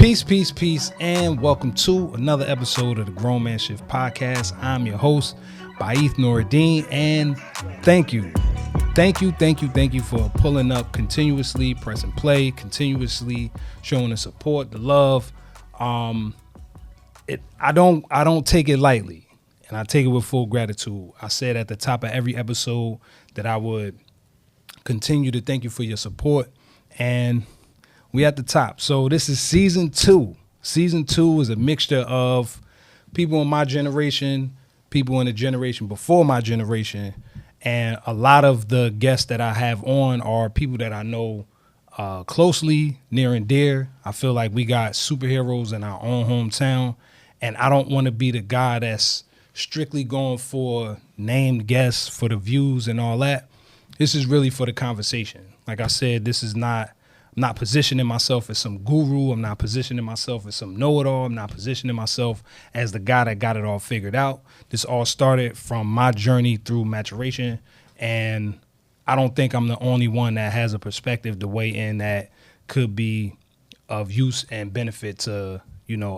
Peace, peace, peace, and welcome to another episode of the Grown Man Shift Podcast. I'm your host, Baith Noureddin, and thank you for pulling up continuously, pressing play, continuously showing the support, the love. I don't take it lightly, and I take it with full gratitude. I said at the top of every episode that I would continue to thank you for your support, and we at the top. So this is season 2. Season 2 is a mixture of people in my generation, people in the generation before my generation, and a lot of the guests that I have on are people that I know closely, near and dear. I feel like we got superheroes in our own hometown, and I don't want to be the guy that's strictly going for named guests for the views and all that. This is really for the conversation. Like I said, I'm not positioning myself as some guru. I'm not positioning myself as some know-it-all. I'm not positioning myself as the guy that got it all figured out. This all started from my journey through maturation, and I don't think I'm the only one that has a perspective to weigh in that could be of use and benefit to,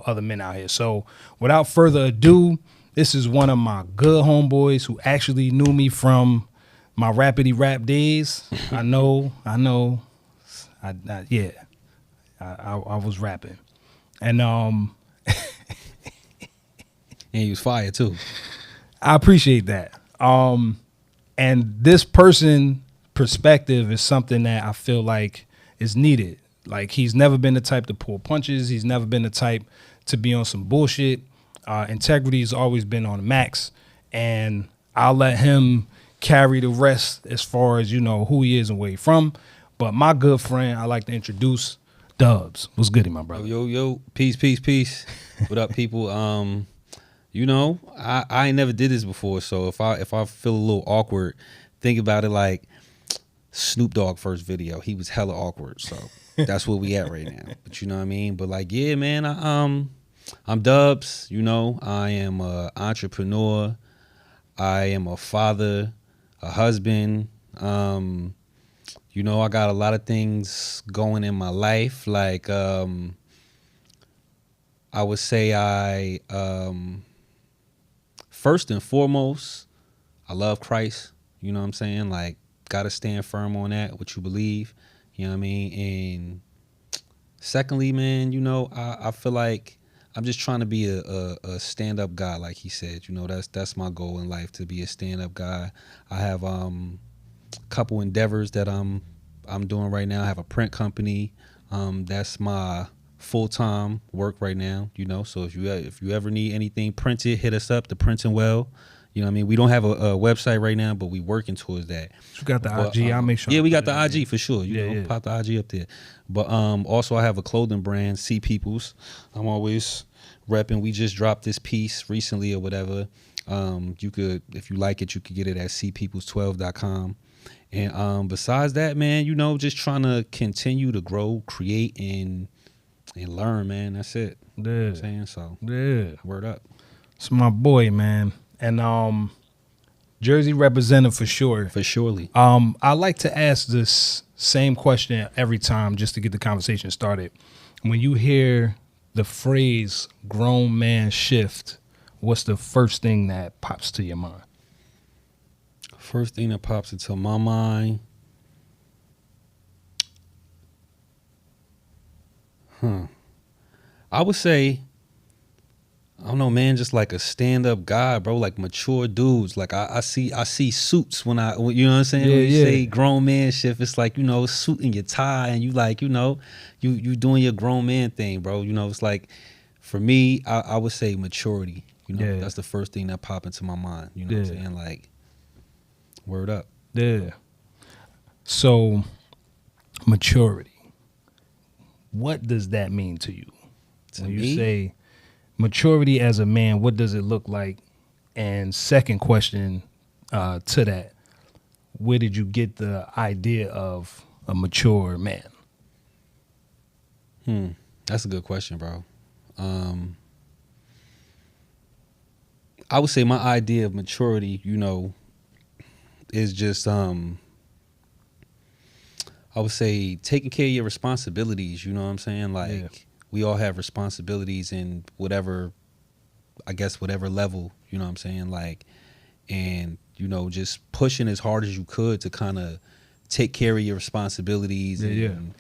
other men out here. So without further ado, this is one of my good homeboys who actually knew me from my rappity rap days. I know. I was rapping, and and you was fire too. I appreciate that. And this person perspective is something that I feel like is needed. Like, he's never been the type to pull punches. He's never been the type to be on some bullshit. Integrity has always been on the max, and I'll let him carry the rest as far as who he is and where he's from. But my good friend, I like to introduce Dubz. What's goody, my brother? Yo, peace. What up, people? I ain't never did this before, so if I feel a little awkward, think about it like Snoop Dogg first video. He was hella awkward, so that's where we at right now. But you know what I mean? But like, yeah, man, I'm Dubz. I am a entrepreneur. I am a father, a husband. I got a lot of things going in my life. Like, I would say first and foremost, I love Christ. You know what I'm saying? Like, got to stand firm on that, what you believe. You know what I mean? And secondly, man, I feel like I'm just trying to be a stand-up guy, like he said. That's my goal in life, to be a stand-up guy. I have couple endeavors that I'm doing right now. I have a print company. That's my full-time work right now. So if you ever need anything printed, hit us up. The Printing Well. You know what I mean? We don't have a website right now, but we working towards that. You got the IG. I'll make sure. Yeah, we got the IG for sure. Pop the IG up there. But also I have a clothing brand, See Peoples. I'm always repping. We just dropped this piece recently or whatever. You could, if you like it, you could get it at cpeoples12.com. And besides that, man, just trying to continue to grow, create, and learn, man. That's it. Yeah. You know what I'm saying? So, yeah. Word up. It's my boy, man. And Jersey representative for sure. For surely. I like to ask this same question every time just to get the conversation started. When you hear the phrase grown man shift, what's the first thing that pops to your mind? First thing that pops into my mind, I would say, I don't know, man, just like a stand-up guy, bro, like mature dudes. Like I see suits when you know what I'm saying? Yeah, when you say grown man shift, it's like, suit and your tie, and you like, you doing your grown man thing, bro. It's like, for me, I would say maturity. That's the first thing that pop into my mind. You know what I'm saying? Like, word up. Yeah. So, maturity. What does that mean to you? When you say maturity as a man, what does it look like? And second question to that, where did you get the idea of a mature man? That's a good question, bro. I would say my idea of maturity, is just I would say taking care of your responsibilities, you know what I'm saying? Like we all have responsibilities in whatever, I guess, whatever level, you know what I'm saying? Like, and, you know, just pushing as hard as you could to kind of take care of your responsibilities and,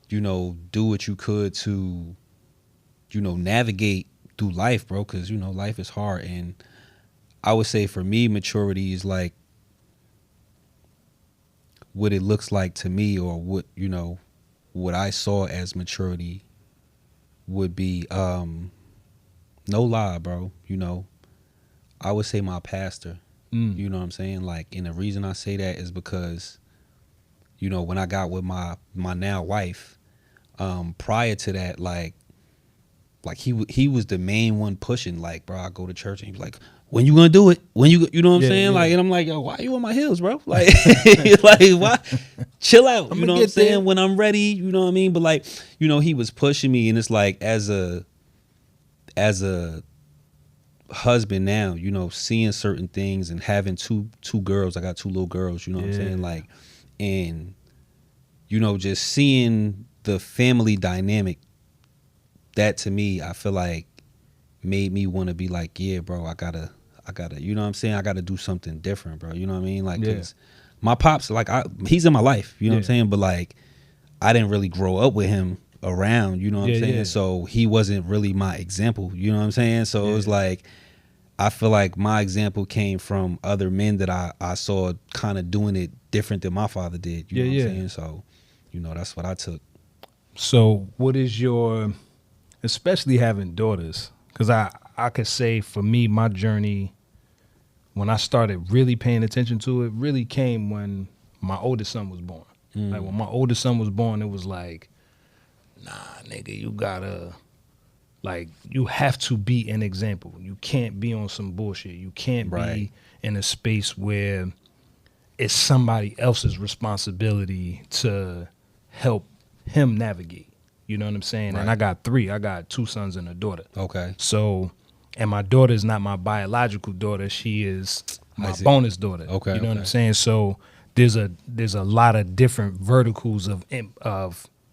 you know, do what you could to, you know, navigate through life, bro. Cause, you know, life is hard. And I would say for me, maturity is like what it looks like to me, or what, you know, what I saw as maturity would be, no lie, bro. You know, I would say my pastor. You know what I'm saying? Like, and the reason I say that is because, you know, when I got with my now wife, prior to that, like he was the main one pushing. Like, bro, I go to church and he's like, when you gonna do it? When you know what I'm saying? Like, and I'm like, yo, why you on my heels, bro? Like, like, why? Chill out. You know what I'm saying? There. When I'm ready, you know what I mean? But like, you know, he was pushing me, and it's like, as a husband now, you know, seeing certain things and having two girls. I got 2 little girls, you know what I'm saying? Like, and, you know, just seeing the family dynamic, that to me, I feel like made me want to be like, yeah, bro, I gotta, you know what I'm saying? I gotta do something different, bro. You know what I mean? Like, 'cause my pops, like, he's in my life, you know what I'm saying? But like, I didn't really grow up with him around, you know what I'm saying? So he wasn't really my example, you know what I'm saying? So it was like, I feel like my example came from other men that I saw kind of doing it different than my father did, you know what I'm saying? So, you know, that's what I took. So what is your, especially having daughters, because I could say for me, my journey, when I started really paying attention to it, really came when my oldest son was born. Like, when my oldest son was born, it was like, nah, nigga, you gotta, like, you have to be an example. You can't be on some bullshit. You can't be in a space where it's somebody else's responsibility to help him navigate. You know what I'm saying? And I got 3. I got 2 sons and a daughter. Okay. So, and my daughter is not my biological daughter. She is my bonus daughter. Okay. You know what I'm saying? So there's a lot of different verticals of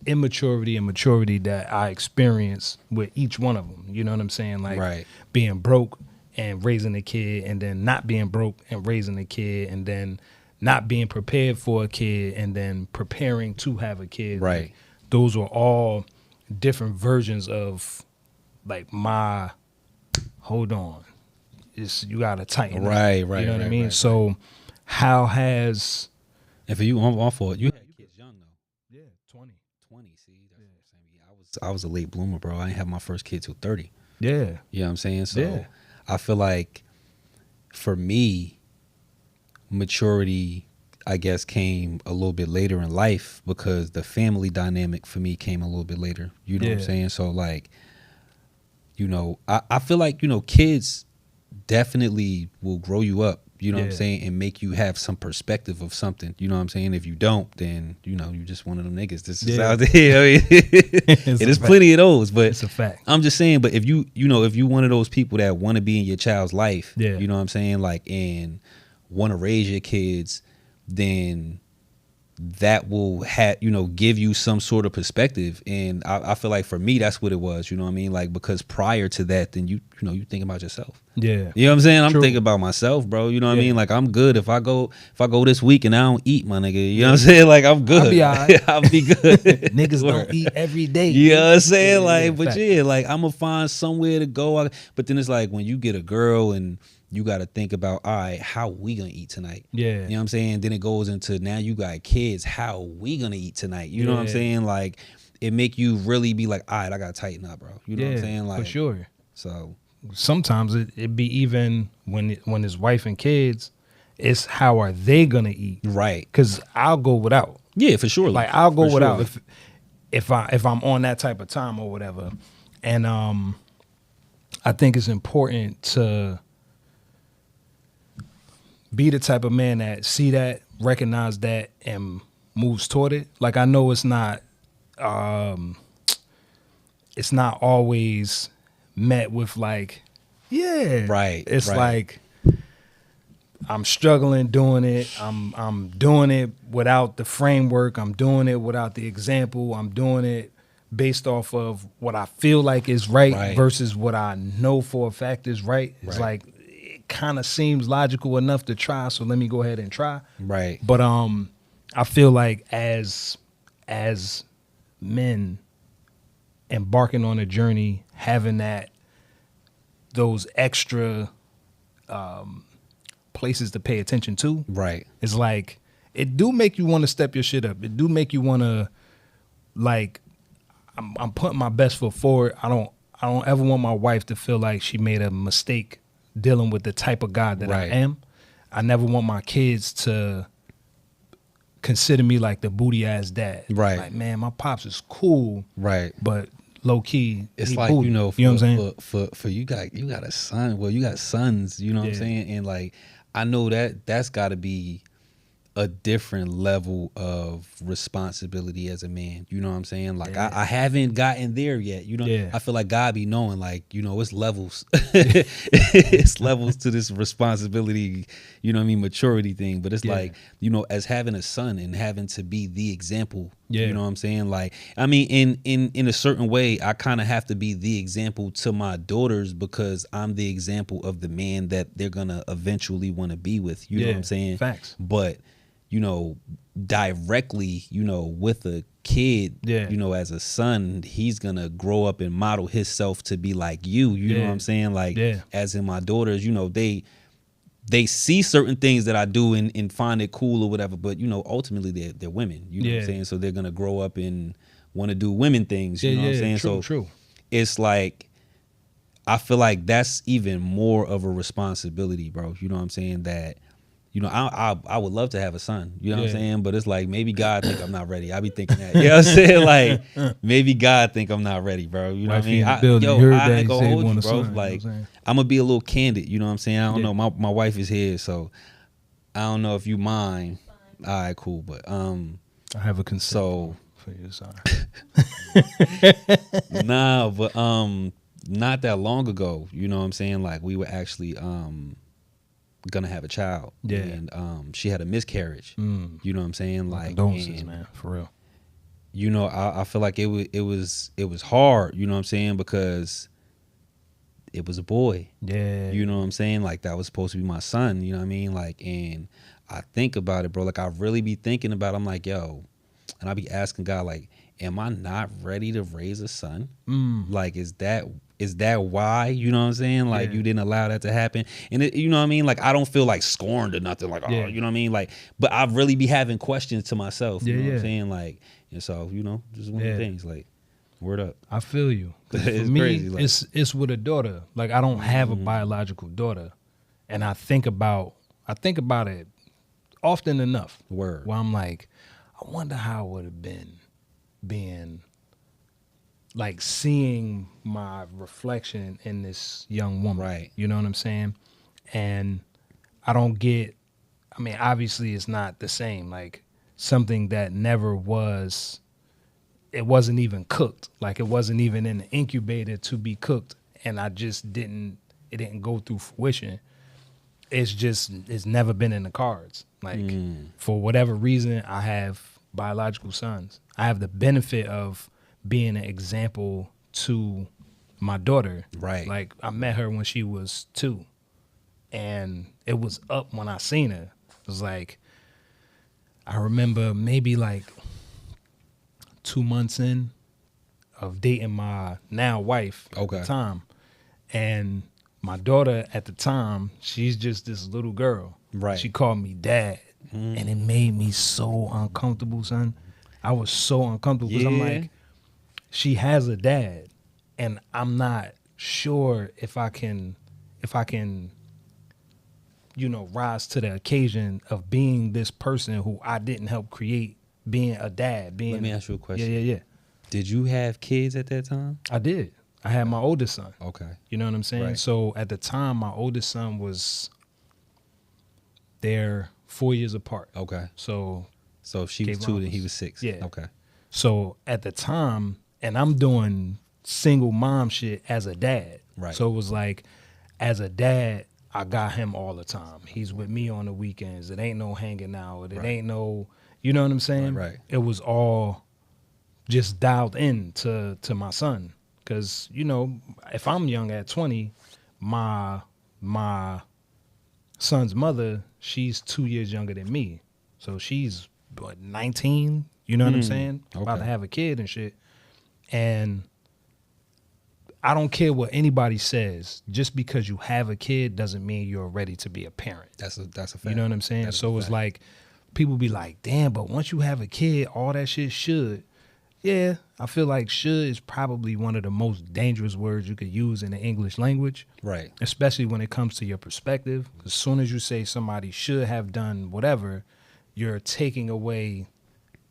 immaturity and maturity that I experience with each one of them. You know what I'm saying? Like, being broke and raising a kid, and then not being broke and raising a kid, and then not being prepared for a kid, and then preparing to have a kid. Right. Like, those were all different versions of, like, my, hold on, you gotta tighten up. Right. You know what I mean? So how has, and for you, I'm for it. You had kids young though. Yeah, 20. See, that's what I'm saying. I was a late bloomer, bro. I didn't have my first kid till 30. Yeah. You know what I'm saying? So I feel like for me, maturity, I guess, came a little bit later in life, because the family dynamic for me came a little bit later. You know what I'm saying? So like, you know, I feel like, you know, kids definitely will grow you up, you know what I'm saying, and make you have some perspective of something. You know what I'm saying? If you don't, then, you know, you're just one of them niggas. This is out there. I mean, there's plenty of those, but it's a fact. I'm just saying, but if you know, if you one of those people that want to be in your child's life, you know what I'm saying, like, and want to raise your kids, then that will give you some sort of perspective. And I feel like for me, that's what it was, you know what I mean? Like, because prior to that, then you think about yourself. Yeah. You know what I'm saying? I'm thinking about myself, bro. You know what I mean? Like, I'm good if I go this week and I don't eat, my nigga. You know what I'm saying? Like, I'm good. I'll be all right. I'll be good. Niggas don't eat every day. You know what I'm saying? Like, but like, I'm gonna find somewhere to go. But then it's like, when you get a girl and you got to think about, all right, how we gonna eat tonight? Yeah. You know what I'm saying? Then it goes into, now you got kids, how we gonna eat tonight? You know what I'm saying? Like, it make you really be like, all right, I gotta tighten up, bro. You know what I'm saying? Like, for sure. So sometimes it be even when his wife and kids, it's how are they gonna eat? Right. Because I'll go without. Yeah, for sure. Like, I'll go without if I'm on that type of time or whatever. And I think it's important to be the type of man that see that, recognize that, and moves toward it. Like, I know it's not always met with like, right. It's like, I'm struggling doing it. I'm doing it without the framework. I'm doing it without the example. I'm doing it based off of what I feel like is right, Right. versus what I know for a fact is right. It's Right. like it kind of seems logical enough to try, so let me go ahead and try. Right. But I feel like as men embarking on a journey, having those extra places to pay attention to, Right. it's like it do make you want to step your shit up. It do make you want to, like, I'm putting my best foot forward. I don't ever want my wife to feel like she made a mistake dealing with the type of guy that Right. I am. I never want my kids to consider me like the booty ass dad. Right. Like, man, my pops is cool, Right. but low key, It's he like, booty. you know, You know what I'm saying? for you got a son. Well, you got sons, you know what I'm Yeah. saying? And like I know that's gotta be a different level of responsibility as a man. You know what I'm saying? Like Yeah. I haven't gotten there yet. You know, Yeah. I feel like God be knowing, like, you know, it's levels. It's levels to this responsibility, you know what I mean, maturity thing. But it's Yeah. like, you know, as having a son and having to be the example, Yeah. you know what I'm saying? Like, I mean, in a certain way, I kind of have to be the example to my daughters because I'm the example of the man that they're gonna eventually want to be with. You know what I'm saying? Facts. But you know, directly, you know, with a kid, Yeah. you know, as a son, he's gonna grow up and model himself to be like you. You know Yeah. what I'm saying? Like, Yeah. as in my daughters, you know, they see certain things that I do and find it cool or whatever. But you know, ultimately, they're women. You know what I'm Yeah. saying? So they're gonna grow up and want to do women things. You know what I'm saying? True, So true. it's like, I feel like that's even more of a responsibility, bro. You know what I'm saying? That, you know, I would love to have a son. You know what I'm Yeah. saying? But it's like, maybe God think I'm not ready. I be thinking that. You know what I'm saying? Like, maybe God think I'm not ready, bro. You know what I Wifey mean? in the building. You heard that. I He ain't said gonna he hold want you, a bro. son, you know what Like, I'm saying? I'm gonna be a little candid. You know what I'm saying? I don't Yeah. know. My wife is here, so I don't know if you mind. All right, cool. But I have a consent So- for your son. nah, but not that long ago, you know what I'm saying? Like, we were actually gonna have a child. Yeah. And she had a miscarriage. You know what I'm saying? My Like, condolences, and, man, for real. you know, I feel like it was hard, you know what I'm saying? Because it was a boy. Yeah. You know what I'm saying? Like, that was supposed to be my son, you know what I mean? Like, and I think about it, bro. Like, I really be thinking about it. I'm like, yo, and I be asking God, like, am I not ready to raise a son? Like, is that why? You know what I'm saying? Like, Yeah. you didn't allow that to happen. And it, you know what I mean? Like, I don't feel like scorned or nothing. Like, oh, Yeah. you know what I mean? Like, but I really be having questions to myself. You Yeah, know what yeah. I'm saying? Like, and so, you know, just one of Yeah. the things. Like, word up. I feel you. 'Cause for It's me, crazy, like- it's with a daughter. Like, I don't have a biological daughter, and I think about it often enough. Word. Where I'm like, I wonder how it would have been being, like, seeing my reflection in this young woman. Right. You know what I'm saying? And I don't get. I mean, obviously, it's not the same. Like, something that never was. It wasn't even cooked. Like, it wasn't even in the incubator to be cooked, and I just didn't. It didn't go through fruition. It's never been in the cards. Like, for whatever reason, I have biological sons. I have the benefit of being an example to my daughter. Right. Like, I met her when she was 2, and it was up when I seen her. It was like, I remember maybe like 2 months in of dating my now wife at Okay. the time. And my daughter at the time, she's just this little girl. Right. She called me dad. And it made me so uncomfortable, son. I was so uncomfortable because I'm Yeah. like, she has a dad. And I'm not sure if I can, you know, rise to the occasion of being this person who I didn't help create, being a dad. Being Let me ask you a question. Yeah. Did you have kids at that time? I did. I had my oldest son. Okay. You know what I'm saying? Right. So at the time, my oldest son was, they're 4 years apart. Okay. So So if she was Kate 2 and Ramos. he was 6. Yeah. Okay. So at the time, and I'm doing single mom shit as a dad. Right. So it was like, as a dad, I got him all the time. He's with me on the weekends. It ain't no hanging out. It Right. ain't no, you know what I'm saying? Right. It was all just dialed in to my son. Because, you know, if I'm young at 20, my son's mother, she's 2 years younger than me. So she's, what, 19? You know what I'm saying? About to have a kid and shit. And I don't care what anybody says. Just because you have a kid doesn't mean you're ready to be a parent. That's a fact. You know what I'm saying? So it's like, people be like, damn, but once you have a kid, all that shit should. Yeah, I feel like should is probably one of the most dangerous words you could use in the English language. Right. Especially when it comes to your perspective. As soon as you say somebody should have done whatever, you're taking away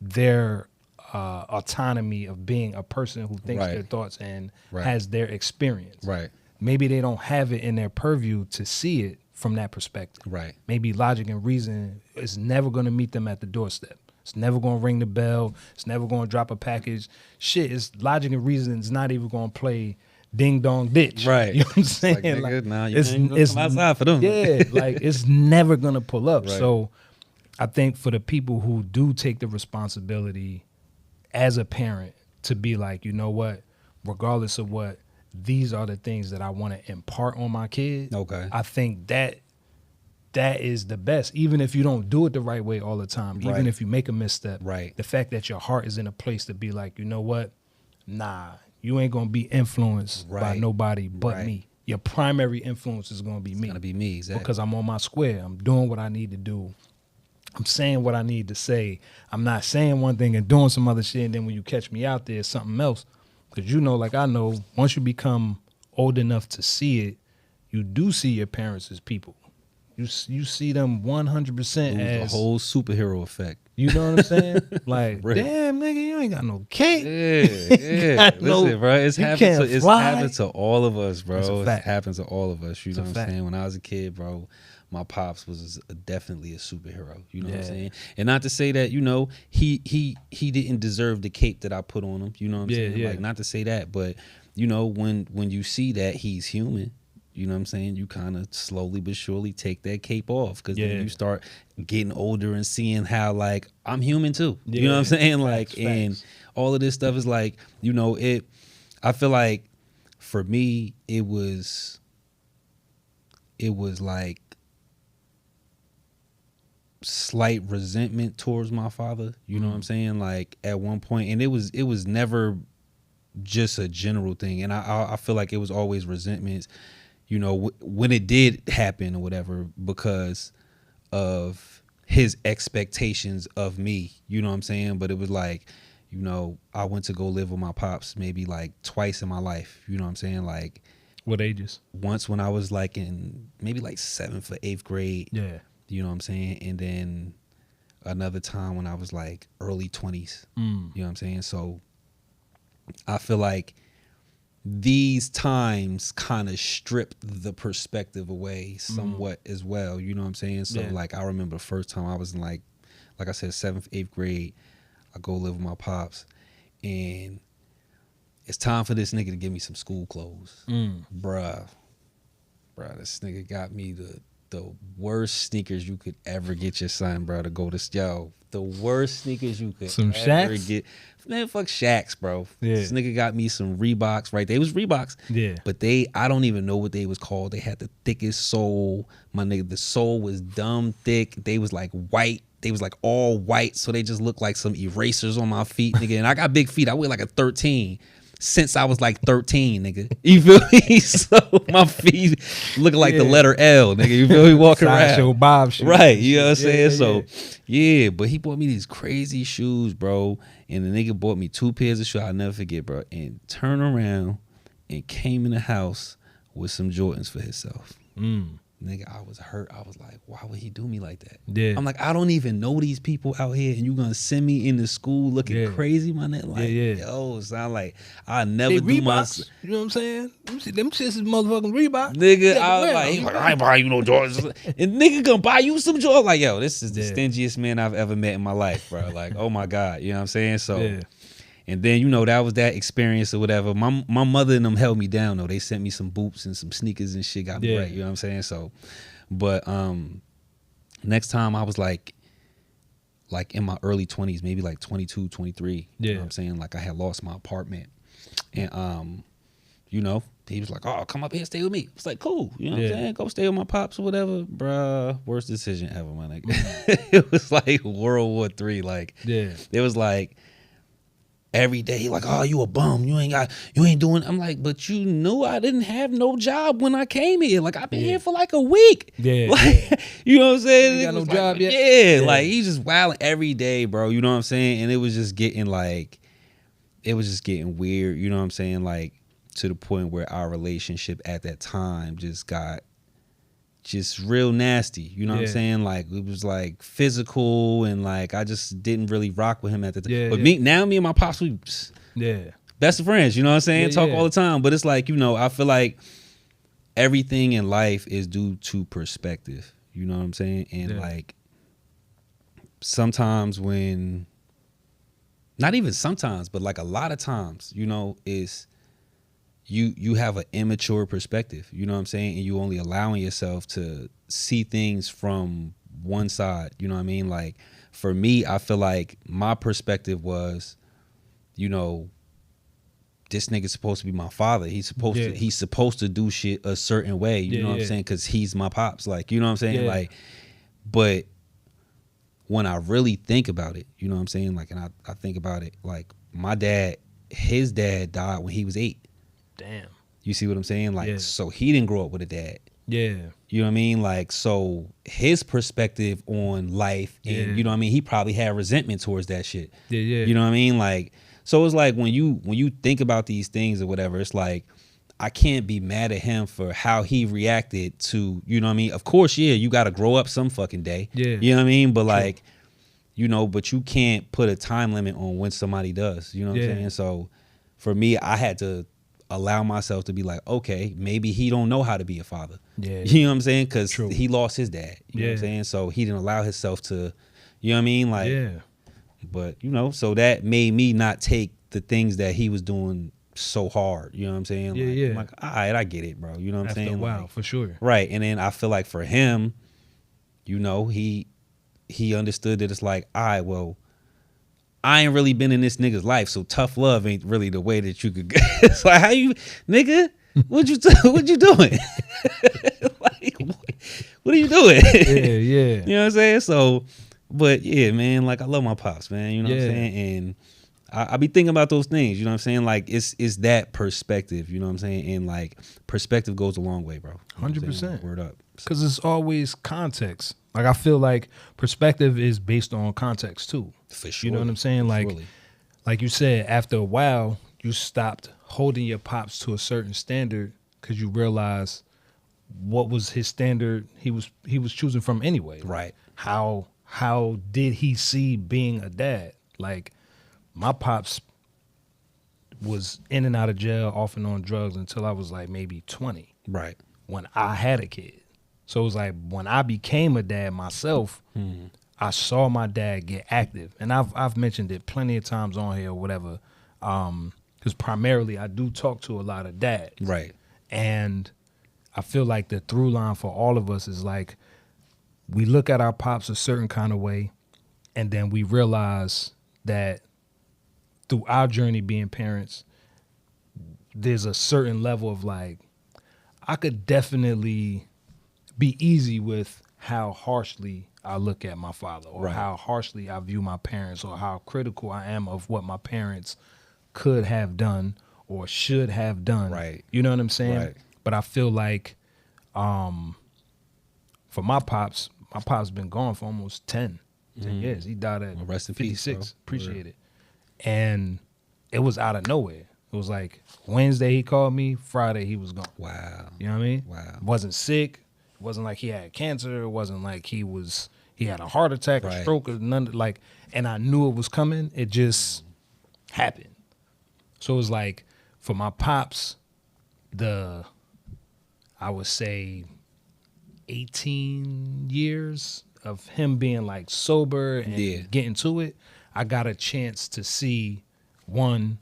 their autonomy of being a person who thinks their thoughts and has their experience. Right. Maybe they don't have it in their purview to see it from that perspective. Right. Maybe logic and reason is never going to meet them at the doorstep. It's never going to ring the bell. It's never going to drop a package. Shit, it's logic and reason is not even going to play ding dong ditch. Right. You know what I'm saying? Like, nigga, nah, you it's come outside for them. Yeah, like it's never going to pull up. Right. So I think for the people who do take the responsibility as a parent to be like, you know what, regardless of what, these are the things that I want to impart on my kid. Okay. I think that is the best. Even if you don't do it the right way all the time, even if you make a misstep, the fact that your heart is in a place to be like, you know what, nah, you ain't going to be influenced by nobody but me. Your primary influence is going to be me. It's going to be me, exactly. Because I'm on my square. I'm doing what I need to do. I'm saying what I need to say. I'm not saying one thing and doing some other shit, and then when you catch me out there, it's something else. Because you know, like I know, once you become old enough to see it, you do see your parents as people. You see them 100% as the whole superhero effect. You know what I'm saying? Like, damn, nigga, you ain't got no cake. Yeah. Listen, bro, it's happened to all of us, bro. It happens to all of us. You know what I'm saying? When I was a kid, bro, my pops was definitely a superhero. You know what I'm saying? And not to say that, you know, he didn't deserve the cape that I put on him. You know what I'm saying? Like, not to say that, but you know, when you see that he's human, you know what I'm saying? You kind of slowly but surely take that cape off because then you start getting older and seeing how, like, I'm human too. You know what I'm saying? Like, and all of this stuff is like, you know, I feel like for me, it was like slight resentment towards my father. You know what I'm saying? Like at one point, and it was never just a general thing. And I feel like it was always resentments, you know, when it did happen or whatever, because of his expectations of me, you know what I'm saying? But it was like, you know, I went to go live with my pops maybe like twice in my life, you know what I'm saying? Like, what ages? Once when I was like in maybe like 7th or 8th grade. Yeah. You know what I'm saying? And then another time when I was like early 20s. You know what I'm saying? So I feel like these times kind of stripped the perspective away somewhat as well. You know what I'm saying? So like I remember the first time I was in like I said, 7th, 8th grade, I go live with my pops and it's time for this nigga to give me some school clothes. Bruh, this nigga got me the worst sneakers you could ever get your son, bro, to go to the worst sneakers you could ever get. Man, fuck Shaqs, bro. This nigga got me some Reeboks, right? They was Reeboks. Yeah. But I don't even know what they was called. They had the thickest sole. My nigga, the sole was dumb thick. They was like white. They was like all white. So they just looked like some erasers on my feet, nigga. And I got big feet. I weigh like a 13. Since I was like 13, nigga. You feel me? So my feet look like the letter L, nigga. You feel me? Walking around. Show Bob shit. Right. You know what I'm saying? So, but he bought me these crazy shoes, bro. And the nigga bought me 2 pairs of shoes. I'll never forget, bro. And turned around and came in the house with some Jordans for himself. Nigga, I was hurt. I was like, why would he do me like that? Yeah. I'm like, I don't even know these people out here, and you gonna send me into school looking crazy, my nigga? Like, yo, sound like I never do Reeboks, you know what I'm saying? Them shits is motherfucking Reebok. Nigga, I was like, I ain't buy you no Jordans. And nigga gonna buy you some Jordans. Like, yo, this is the stingiest man I've ever met in my life, bro. Like, oh my God, you know what I'm saying? So. And then, you know, that was that experience or whatever. My mother and them held me down, though. They sent me some boots and some sneakers and shit, got me right, you know what I'm saying? So, but next time I was like like in my early 20s, maybe like 22, 23. You Yeah. know what I'm saying? Like I had lost my apartment. And you know, he was like, "Oh, come up here, stay with me." It's like, cool, you know what I'm saying? Go stay with my pops or whatever, bruh. Worst decision ever, my nigga. It was like World War III. Like, it was like every day, like, "Oh, you a bum? You ain't doing." I'm like, "But you knew I didn't have no job when I came here. Like, I've been here for like a week. Like, you know what I'm saying? You got no like, job yet? Yeah, like he's just wilding every day, bro. You know what I'm saying? And it was just getting like, it was just getting weird. You know what I'm saying? Like, to the point where our relationship at that time just got just real nasty. You know what I'm saying? Like, it was like physical, and like I just didn't really rock with him at the time. But me and my pops, we best of friends. You know what I'm saying? Talk all the time. But it's like, you know, I feel like everything in life is due to perspective. You know what I'm saying? And like sometimes when, not even sometimes, but like a lot of times, you know, is you have an immature perspective, you know what I'm saying? And you only allowing yourself to see things from one side, you know what I mean? Like for me, I feel like my perspective was, you know, this nigga's supposed to be my father. He's supposed to do shit a certain way, you know what I'm saying? Cause he's my pops, like, you know what I'm saying? Like, but when I really think about it, you know what I'm saying? Like, and I think about it, like my dad, his dad died when he was 8. Damn. You see what I'm saying? Like, so he didn't grow up with a dad. Yeah. You know what I mean? Like, so his perspective on life, and you know what I mean? He probably had resentment towards that shit. You know what I mean? Like, so it's like when you think about these things or whatever, it's like, I can't be mad at him for how he reacted to, you know what I mean? Of course, you got to grow up some fucking day. You know what I mean? But like, you know, but you can't put a time limit on when somebody does. You know what I'm saying? So for me, I had to allow myself to be like, okay, maybe he don't know how to be a father. You know what I'm saying? Because he lost his dad. You know what I'm saying? So he didn't allow himself to, you know what I mean? Like, but, you know, so that made me not take the things that he was doing so hard. You know what I'm saying? I'm like, all right, I get it, bro. You know what I'm saying? Wow, like, for sure. Right. And then I feel like for him, you know, he understood that it's like, all right, well, I ain't really been in this nigga's life, so tough love ain't really the way that you could. It's like, how you, nigga? What you doing? Like, what are you doing? You know what I'm saying? So, but yeah, man, like I love my pops, man. You know what I'm saying? And I be thinking about those things. You know what I'm saying? Like it's that perspective. You know what I'm saying? And like perspective goes a long way, bro. 100%. Word up. Because it's always context. Like I feel like perspective is based on context too. For sure. You know what I'm saying? Like you said, after a while, you stopped holding your pops to a certain standard because you realized what was his standard he was choosing from anyway. Right. How did he see being a dad? Like my pops was in and out of jail, off and on drugs until I was like maybe 20. Right. When I had a kid. So it was like when I became a dad myself, I saw my dad get active. And I've mentioned it plenty of times on here or whatever. Because primarily I do talk to a lot of dads. Right. And I feel like the through line for all of us is like we look at our pops a certain kind of way, and then we realize that through our journey being parents, there's a certain level of like, I could definitely be easy with how harshly I look at my father, or how harshly I view my parents, or how critical I am of what my parents could have done or should have done. Right. You know what I'm saying? Right. But I feel like for my pops been gone for almost 10 years. He died at rest in 56. Peace, Appreciate it. And it was out of nowhere. It was like Wednesday he called me, Friday he was gone. Wow. You know what I mean? Wow. Wasn't sick. It wasn't like he had cancer. It wasn't like he had a heart attack, a stroke, or none. Like, and I knew it was coming. It just happened. So it was like for my pops, I would say 18 years of him being like sober and getting to it, I got a chance to see the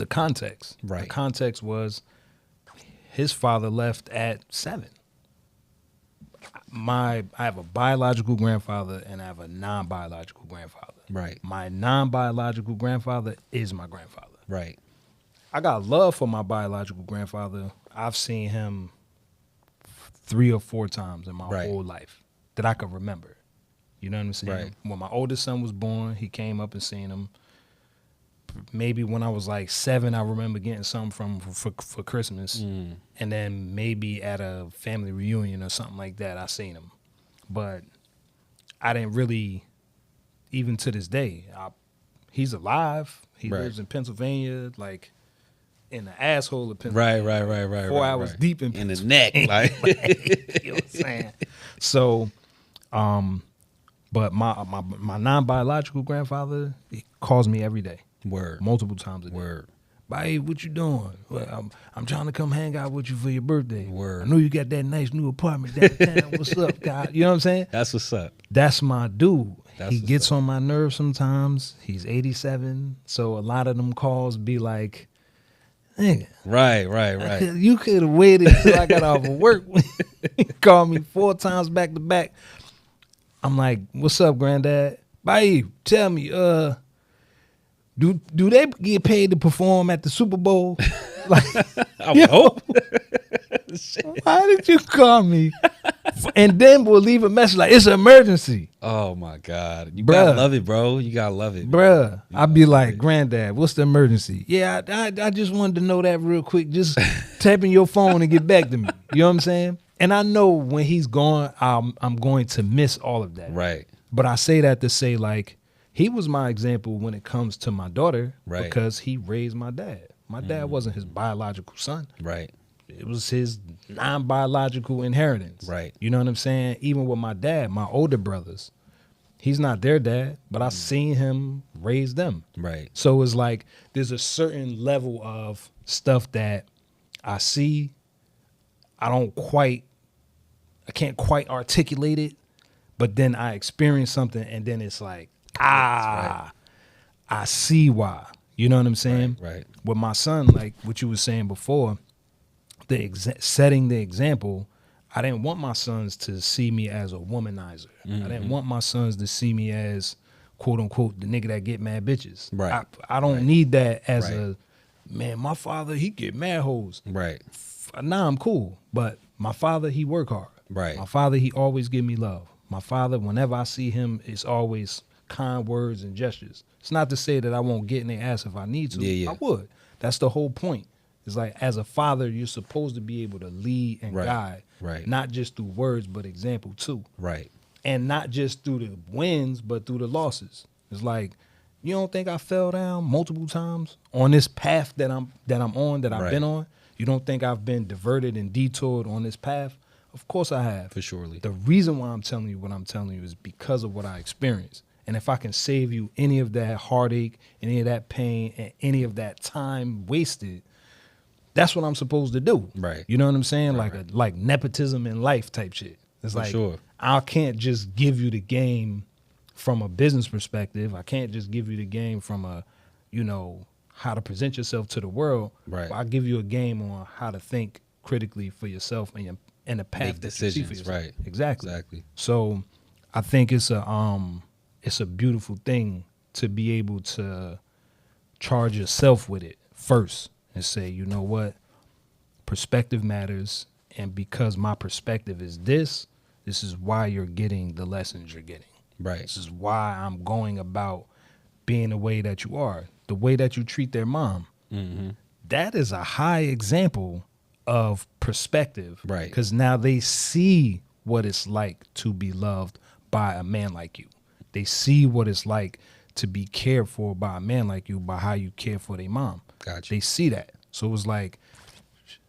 context. Right. The context was his father left at 7. I have a biological grandfather and I have a non-biological grandfather. Right. My non-biological grandfather is my grandfather. Right. I got love for my biological grandfather. I've seen him 3 or 4 times in my Right. whole life that I can remember. You know what I'm saying? Right. When my oldest son was born, he came up and seen him. Maybe when I was like 7, I remember getting something for Christmas. And then maybe at a family reunion or something like that, I seen him. But I didn't really, even to this day, he's alive. He Right. lives in Pennsylvania, like in the asshole of Pennsylvania. Right. 4 hours deep in the neck, like. you know what I'm saying? So, but my non-biological grandfather, he calls me every day. Word. Multiple times a day. Word. Babe, what you doing? Well, I'm trying to come hang out with you for your birthday. Word. I know you got that nice new apartment downtown. What's up, guy? You know what I'm saying? That's what's up. That's my dude. That's He what's gets up. on my nerves sometimes. He's 87. So a lot of them calls be like, nigga, Right. you could have waited until I got off of work. He called me 4 times back to back. I'm like, what's up, granddad? Babe, tell me, do they get paid to perform at the Super Bowl? Like, I would hope. why did you call me? And then we'll leave a message like, it's an emergency. Oh my God. You Bruh. gotta love it, bro. You gotta love it. Bruh, I'd be like, granddad, what's the emergency? Yeah, I just wanted to know that real quick. Just tap in your phone and get back to me. You know what I'm saying? And I know when he's gone, I'm going to miss all of that. Right. But I say that to say, like, he was my example when it comes to my daughter, Right. because he raised my dad. My dad wasn't his biological son. Right. It was his non-biological inheritance. Right. You know what I'm saying? Even with my dad, my older brothers, he's not their dad, but I seen him raise them. Right. So it's like there's a certain level of stuff that I see. I can't quite articulate it, but then I experience something and then it's like, I see why. You know what I'm saying? Right. With my son, like what you were saying before, setting the example, I didn't want my sons to see me as a womanizer. I didn't want my sons to see me as, quote unquote, the nigga that get mad bitches. Right. I don't need that as Right. a, man, my father, he get mad hoes. Right. Nah, I'm cool. But my father, he work hard. Right. My father, he always give me love. My father, whenever I see him, it's always kind words and gestures. It's not to say that I won't get in their ass if I need to. Yeah. I would. That's the whole point. It's like, as a father, you're supposed to be able to lead and Right. guide. Right. Not just through words, but example too. Right. And not just through the wins, but through the losses. It's like, you don't think I fell down multiple times on this path that I'm on, that I've Right. been on? You don't think I've been diverted and detoured on this path? Of course I have. For surely. The reason why I'm telling you what I'm telling you is because of what I experienced. And if I can save you any of that heartache, any of that pain, and any of that time wasted, that's what I'm supposed to do. Right. You know what I'm saying? Right. Like nepotism in life type shit. It's For like, sure. I can't just give you the game from a business perspective. I can't just give you the game from a, how to present yourself to the world. Right. I'll give you a game on how to think critically for yourself and the path Make that you see for decisions, yourself. right. Exactly. So I think it's a beautiful thing to be able to charge yourself with it first and say, you know what, perspective matters, and because my perspective is this is why you're getting the lessons you're getting. Right. This is why I'm going about being the way that you are, the way that you treat their mom. Mm-hmm. That is a high example of perspective. Right. Because now they see what it's like to be loved by a man like you. They see what it's like to be cared for by a man like you, by how you care for their mom. Gotcha. They see that. So it was like,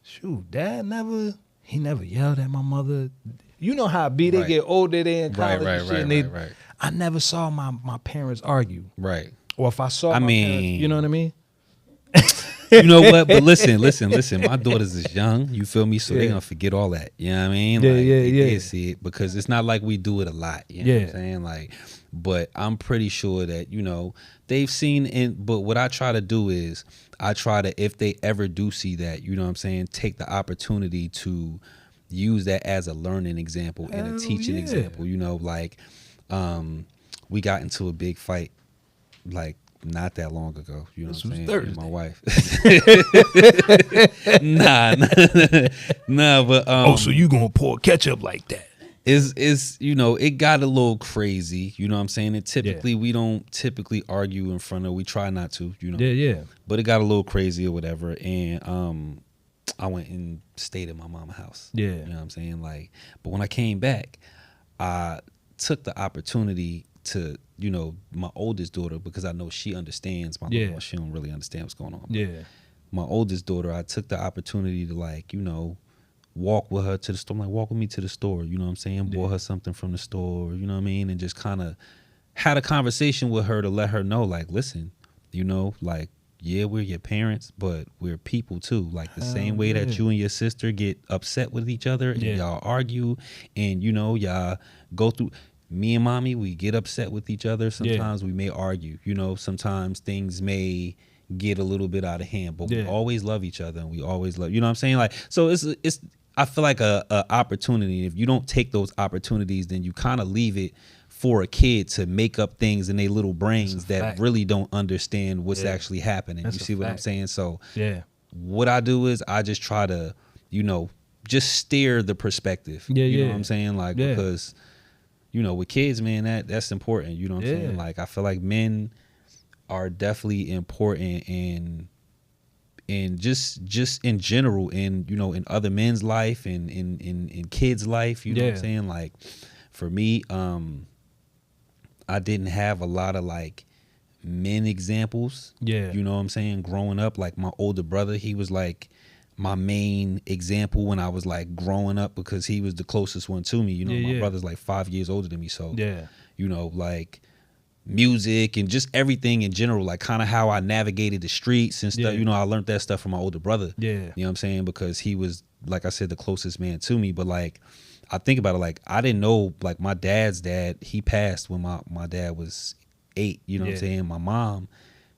shoot, dad never yelled at my mother. You know how it be, they Right. get older, they in college Right, and shit, and right. I never saw my parents argue. Right. Or if I saw I my mean- parents, you know what I mean? You know what? But listen. My daughters is young. You feel me? So Yeah. they're gonna forget all that. You know what I mean? Yeah, like, yeah, they yeah. did see it because it's not like we do it a lot. You know what I'm Yeah. saying? Like, but I'm pretty sure that, they've seen but what I try to do is I try to, if they ever do see that, you know what I'm saying, take the opportunity to, use that as a learning example and a Hell teaching yeah. example. You know, like we got into a big fight like not that long ago. You know This what I'm was saying? And my Thursday. wife. nah, but Oh, so you gonna pour ketchup like that? is you know, it got a little crazy. You know what I'm saying? And typically we don't typically argue in front of. We try not to. You know. Yeah. But it got a little crazy or whatever, and I went and stayed at my mama's house. Yeah. You know what I'm saying? Like, but when I came back, I took the opportunity to, you know, my oldest daughter, because I know she understands. My little one, she don't really understand what's going on. Yeah. My oldest daughter, I took the opportunity to, like, you know, walk with her to the store. I'm like, walk with me to the store. You know what I'm saying? Bought her something from the store. You know what I mean? And just kind of had a conversation with her to let her know, like, listen, you know, like, yeah, we're your parents, but we're people too. Like the same way that you and your sister get upset with each other and y'all argue, and you know, y'all go through. Me and mommy, we get upset with each other. Sometimes we may argue. You know, sometimes things may get a little bit out of hand, but we always love each other, and we always love. You know what I'm saying? Like, so it's. I feel like a opportunity. If you don't take those opportunities, then you kind of leave it for a kid to make up things in their little brains that really don't understand what's actually happening. You see what I'm saying? So what I do is I just try to, you know, just steer the perspective. You know what I'm saying? Like, because, you know, with kids, man, that's important. You know what I'm saying? Like, I feel like men are definitely important and just in general, in, you know, in other men's life and in kids' life. You know what I'm saying? Like, for me, I didn't have a lot of like men examples. You know what I'm saying? Growing up, like my older brother, he was like my main example when I was like growing up, because he was the closest one to me. You know, my brother's like 5 years older than me. So, you know, like music and just everything in general, like kind of how I navigated the streets and stuff. You know, I learned that stuff from my older brother. You know what I'm saying? Because he was, like I said, the closest man to me. But like, I think about it, like, I didn't know, like, my dad's dad, he passed when my dad was 8, you know what I'm saying? My mom,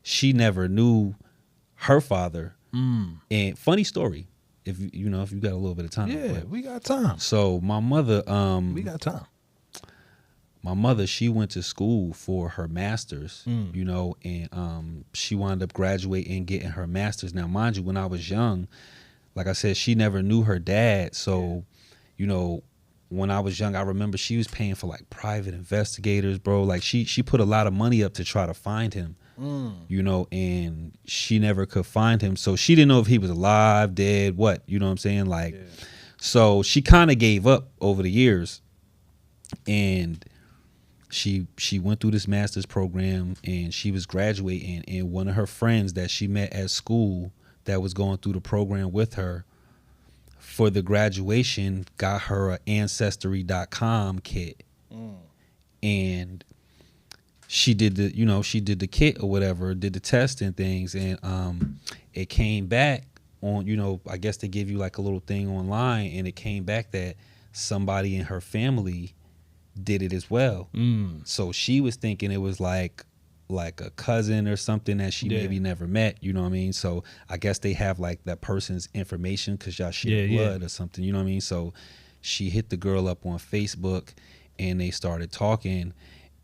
she never knew her father. And funny story, if you know, if you got a little bit of time. We got time. So my mother, we got time. My mother, she went to school for her master's, you know, and she wound up graduating and getting her master's. Now, mind you, when I was young, like I said, she never knew her dad. So, you know, when I was young, I remember she was paying for like private investigators, bro. Like she put a lot of money up to try to find him, you know, and she never could find him. So she didn't know if he was alive, dead, what, you know what I'm saying? Like, so she kind of gave up over the years, and she went through this master's program, and she was graduating, and one of her friends that she met at school that was going through the program with her for the graduation got her an Ancestry.com kit. And she did the kit or whatever, did the test and things, and it came back on, you know, I guess they give you like a little thing online, and it came back that somebody in her family did it as well. So she was thinking it was like a cousin or something that she maybe never met, you know what I mean? So I guess they have like that person's information because y'all share blood or something, you know what I mean? So she hit the girl up on Facebook, and they started talking,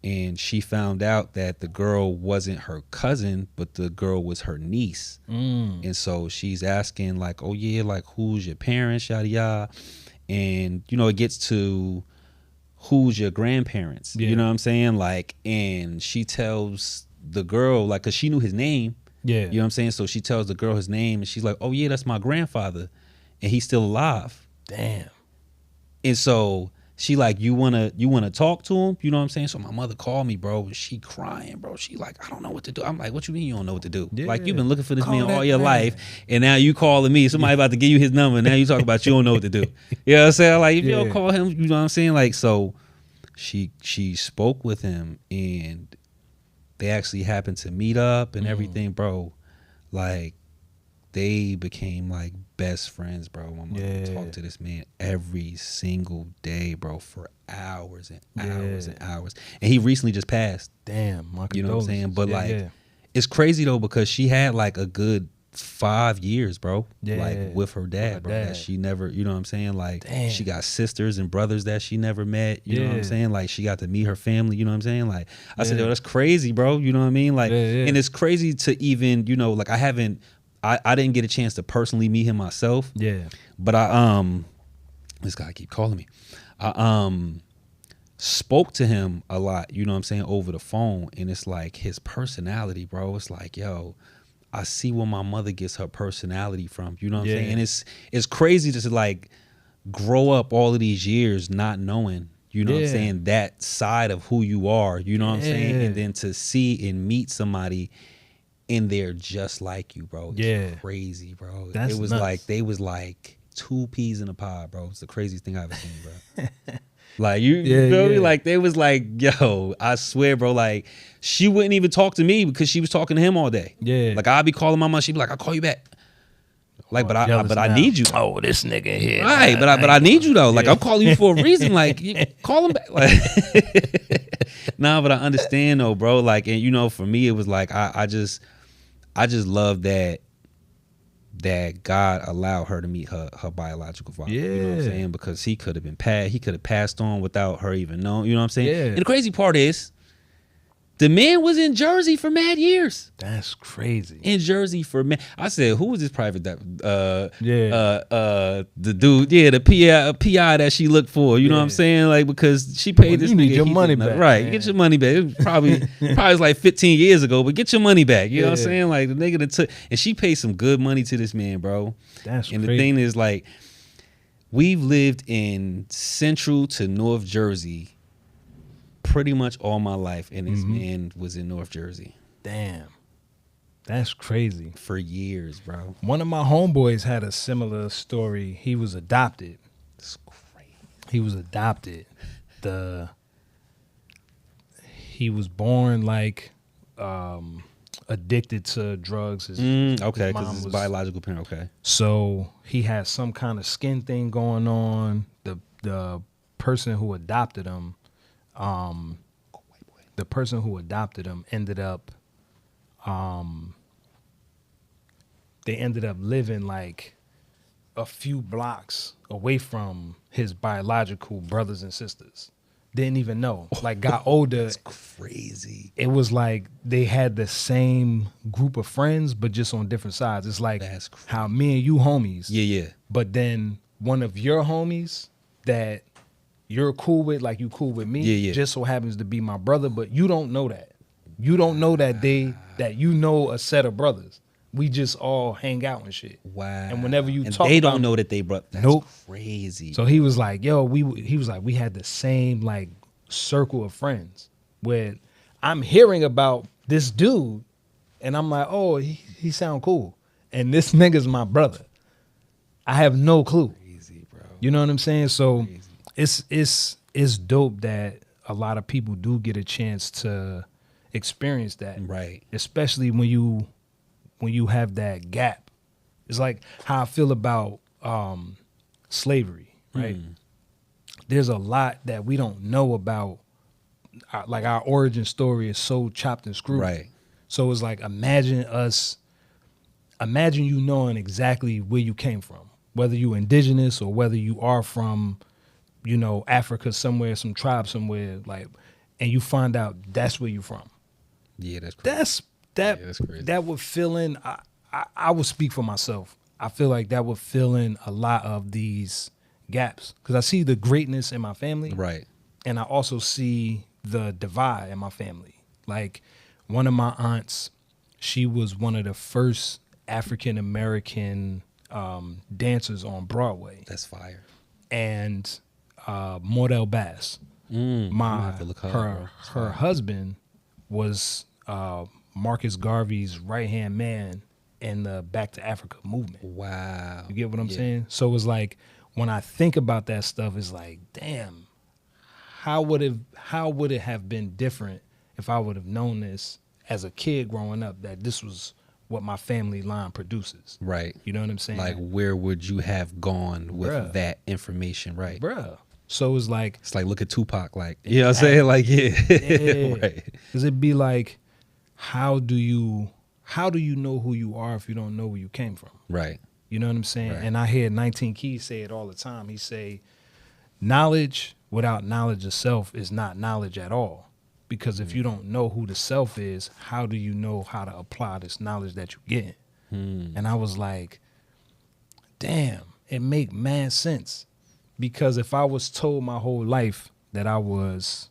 and she found out that the girl wasn't her cousin, but the girl was her niece. And so she's asking like, oh yeah, like, who's your parents, yada yada. And, you know, it gets to who's your grandparents, you know what I'm saying? Like, and she tells the girl, like, cause she knew his name, you know what I'm saying? So she tells the girl his name, and she's like, oh yeah, that's my grandfather, and he's still alive. Damn. And so she like, you wanna talk to him? You know what I'm saying? So my mother called me, bro, and she crying, bro. She like, I don't know what to do. I'm like, what you mean you don't know what to do? Like, you've been looking for this man all your life, and now you calling me. Somebody about to give you his number, now you talk about you don't know what to do. You know what I'm saying? Like, if you don't call him, you know what I'm saying? Like, so she spoke with him, and they actually happened to meet up and everything, bro. Like, they became like best friends, bro. My mother talked to this man every single day, bro, for hours and hours and hours. And he recently just passed. Damn, my you know what I'm saying? condolences. But like, it's crazy though, because she had like a good 5 years, bro. Yeah. Like with her dad, her bro. dad. That she never, you know what I'm saying? Like Damn. she got sisters and brothers that she never met. You know what Yeah. I'm saying? Like she got to meet her family. You know what I'm saying? Like I said, Yeah. yo, that's crazy, bro. You know what I mean? Like, Yeah. and it's crazy to even, you know, like I didn't get a chance to personally meet him myself. Yeah. But this guy keep calling me. I spoke to him a lot, you know what I'm saying, over the phone, and it's like his personality, bro. It's like, yo, I see where my mother gets her personality from, you know what I'm saying? And it's crazy to like grow up all of these years not knowing, you know what I'm saying, that side of who you are, you know what I'm saying? And then to see and meet somebody and they're just like you, bro. It's crazy, bro. That's it was nuts. like they was like 2 peas in a pod, bro. It's the craziest thing I've ever seen, bro. Like you feel me? Like they was like, yo, I swear, bro. Like she wouldn't even talk to me because she was talking to him all day. Yeah. Like I'd be calling my mom, she'd be like, I'll call you back. Like, but I need you. Oh, this nigga here. Right, but I need you though. Like I'm calling you for a reason. Like call him back. Like, nah, but I understand though, bro. Like, and you know, for me, it was like I just love that God allowed her to meet her biological father. You know what I'm saying? Because he could have passed on without her even knowing. You know what I'm saying? Yeah. And the crazy part is, the man was in Jersey for mad years. That's crazy. In Jersey for mad. I said, who was this private? The dude, the PI that she looked for. You know what I'm saying? Like because she paid this. You need nigga, your money back, right? man. Get your money back. It was probably was like 15 years ago, but get your money back. You know what I'm saying? Like the nigga that took, and she paid some good money to this man, bro. That's and crazy. the thing is, like, we've lived in Central to North Jersey pretty much all my life, and this man was in North Jersey. Damn. That's crazy. For years, bro. One of my homeboys had a similar story. He was adopted. It's crazy. He was adopted. He was born like addicted to drugs. Okay, because mom his was- biological parent. Okay. So he had some kind of skin thing going on. The person who adopted him, ended up, they ended up living like a few blocks away from his biological brothers and sisters. Didn't even know. Like got older. That's crazy. It was like they had the same group of friends, but just on different sides. It's like That's crazy. how me and you homies. Yeah. But then one of your homies that you're cool with, like you cool with me, just so happens to be my brother, but you don't know that. You don't know that that you know a set of brothers. We just all hang out and shit. Wow. And whenever you and talk they about, don't know that they brought. That's Nope. crazy. So he was like, yo, he was like, we had the same like circle of friends where I'm hearing about this dude and I'm like, oh, he sound cool. And this nigga's my brother. I have no clue. Crazy, bro. You know what I'm saying? So Crazy. it's dope that a lot of people do get a chance to experience that. Right. Especially when you have that gap. It's like how I feel about slavery, right? There's a lot that we don't know about. Like our origin story is so chopped and screwed. Right. So it's like imagine you knowing exactly where you came from, whether you're indigenous or whether you are from, you know, Africa somewhere, some tribe somewhere, like, and you find out that's where you're from. Yeah, that's crazy. That's crazy. That would fill in. I would speak for myself. I feel like that would fill in a lot of these gaps because I see the greatness in my family, Right. and I also see the divide in my family. Like one of my aunts, she was one of the first African American dancers on Broadway, That's fire. and Mordell Bass, I'm gonna have to look her up, bro. That's her fire. husband was Marcus Garvey's right-hand man in the Back to Africa movement. Wow. You get what I'm Yeah. saying? So it's like when I think about that stuff, it's like, damn, how would it have been different if I would have known this as a kid growing up, that this was what my family line produces. Right. You know what I'm saying? Like, where would you have gone with Bruh. that information? Right. Bruh. So it's like, It's like, look at Tupac. Like, you know what I'm saying? Like, yeah. yeah. Right. Because it'd be like, how do you how do you know who you are if you don't know where you came from? Right. You know what I'm saying? Right. And I hear 19 Keys say it all the time. He say, knowledge without knowledge of self is not knowledge at all. Because if you don't know who the self is, how do you know how to apply this knowledge that you get? And I was like, damn, it make mad sense. Because if I was told my whole life that I was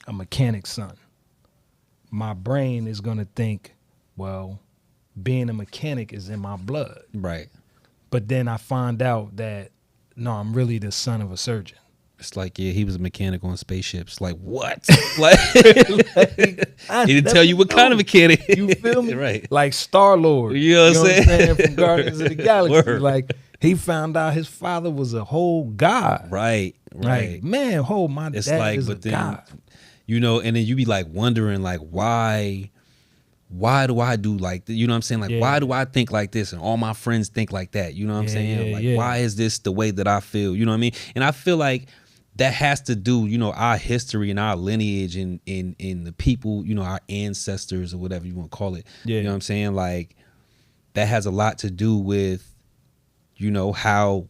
a mechanic's son, my brain is going to think, well, being a mechanic is in my blood. Right. But then I find out that, no, I'm really the son of a surgeon. It's like, yeah, he was a mechanic on spaceships. Like, what? Like, he didn't tell you what kind of mechanic. You feel me? Right. Like Star-Lord. You know what I'm saying? From Guardians of the Galaxy. Word. Like, he found out his father was a whole god. Right. Right. Like, man, my It's dad like, is but a then, god. you know, and then you be like wondering, like, why do I do like, you know what I'm saying? Like, Yeah. why do I think like this and all my friends think like that? You know what I'm Yeah, saying? yeah, Like, yeah. why is this the way that I feel? You know what I mean? And I feel like that has to do, you know, our history and our lineage and in the people, you know, our ancestors or whatever you want to call it. Yeah. You know what I'm saying? Like, that has a lot to do with, you know, how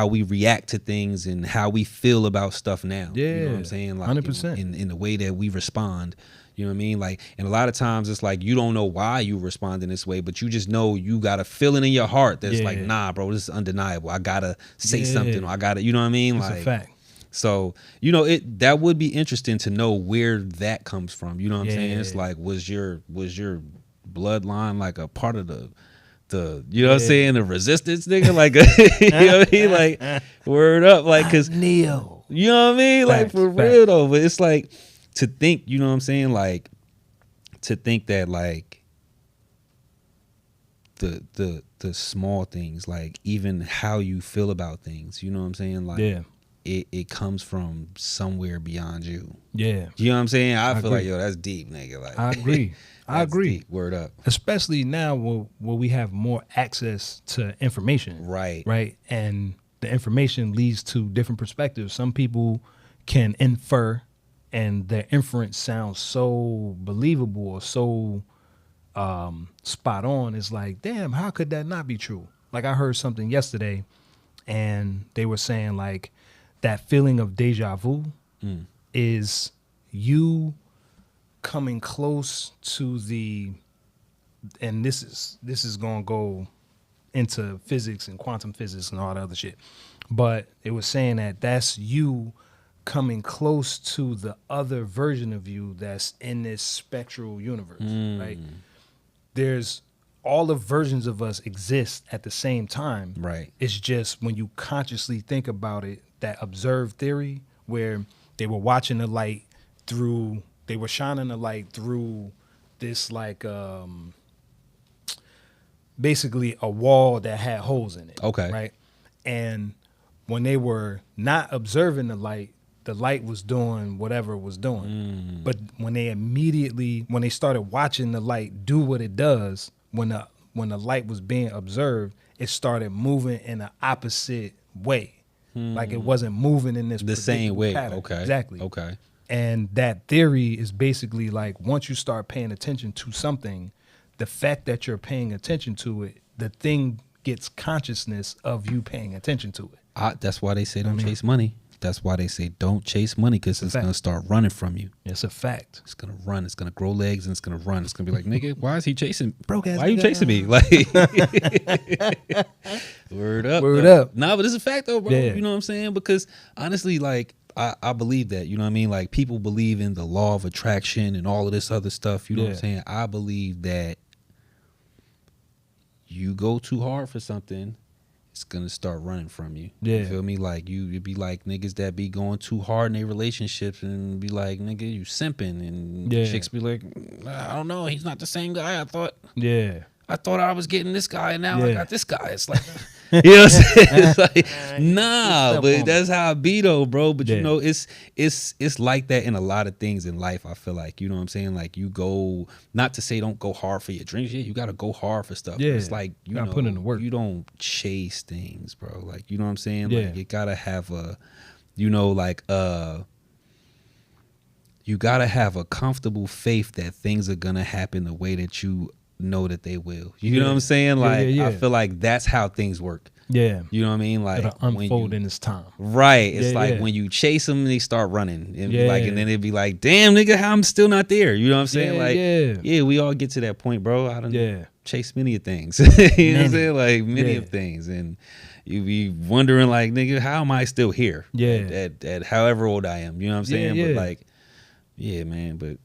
we react to things and how we feel about stuff now. You know what Yeah, I'm saying? Like 100%. in the way that we respond. You know what I mean? Like, and a lot of times it's like you don't know why you respond in this way, but you just know you got a feeling in your heart that's Yeah. like, nah, bro, this is undeniable. I gotta say Yeah. something, or I gotta, you know what I mean? It's Like, a fact. so, you know, that would be interesting to know where that comes from. You know what I'm saying? It's Yeah. like, was your bloodline like a part of the you know what I'm Yeah. saying, the resistance, nigga? Like, you know what I mean? Like, word up, like, cause Neo. you know what I mean? Like, Facts, for facts. real though. But it's like, to think, you know what I'm saying? Like, to think that like the small things, like even how you feel about things, you know what I'm saying? Like, Yeah. it comes from somewhere beyond you. Yeah. You know what I'm saying? I feel agree. like, yo, that's deep, nigga. Like, I agree. I that's agree. deep. Word up. Especially now where we have more access to information. Right. Right. And the information leads to different perspectives. Some people can infer and their inference sounds so believable or so spot on. It's like, damn, how could that not be true? Like, I heard something yesterday and they were saying like that feeling of deja vu is you coming close to the, and this is gonna go into physics and quantum physics and all that other shit, but it was saying that that's you coming close to the other version of you that's in this spectral universe. Like, there's all the versions of us exist at the same time. Right. It's just when you consciously think about it, that observed theory where they were watching the light through, they were shining the light through this like basically a wall that had holes in it. Okay. Right. And when they were not observing the light was doing whatever it was doing. But when they started watching the light do what it does, when the light was being observed, it started moving in the opposite way. Like, it wasn't moving in this The same predictable way. pattern. Okay. Exactly. Okay. And that theory is basically like, once you start paying attention to something, the fact that you're paying attention to it, the thing gets consciousness of you paying attention to it. That's why they say don't chase money. That's why they say don't chase money, because it's fact. going to start running from you. It's a fact. It's going to run. It's going to grow legs and it's going to run. It's going to be like, nigga, why is he chasing? Broke ass Why are you nigga. chasing me? Like, word up. Word though. up. Nah, but it's a fact though, bro. Yeah. You know what I'm saying? Because honestly, like, I believe that, you know what I mean? Like, people believe in the law of attraction and all of this other stuff. You know what I'm Yeah. saying? I believe that you go too hard for something, it's gonna start running from you. Yeah. You feel me? Like, you'd be like niggas that be going too hard in their relationships and be like, nigga, you simping, and Yeah. chicks be like, I don't know, he's not the same guy I thought. Yeah. I thought I was getting this guy, and now I Yeah. got this guy. It's like, you know what I'm saying? It's like, nah, step but on that's how I be though, bro. But Yeah. you know, it's like that in a lot of things in life. I feel like, you know what I'm saying? Like, you go, not to say don't go hard for your dreams. Yeah, you got to go hard for stuff. But Yeah. it's like, you Gotta know, put in the work. you don't chase things, bro. Like, you know what I'm saying? Yeah. Like, you gotta have a, you know, like you gotta have a comfortable faith that things are gonna happen the way that you know that they will. You know what I'm saying? Like I feel like that's how things work. Yeah. You know what I mean? Like it'll unfold in its time. Right. It's like when you chase them, they start running. And like, and then it'd be like, damn, nigga, how I'm still not there. You know what I'm saying? Like, we all get to that point, bro. I done chase many of things. You know what I'm saying? Like many of things. And you be wondering like, nigga, how am I still here? At however old I am. You know what I'm saying? But like, man, but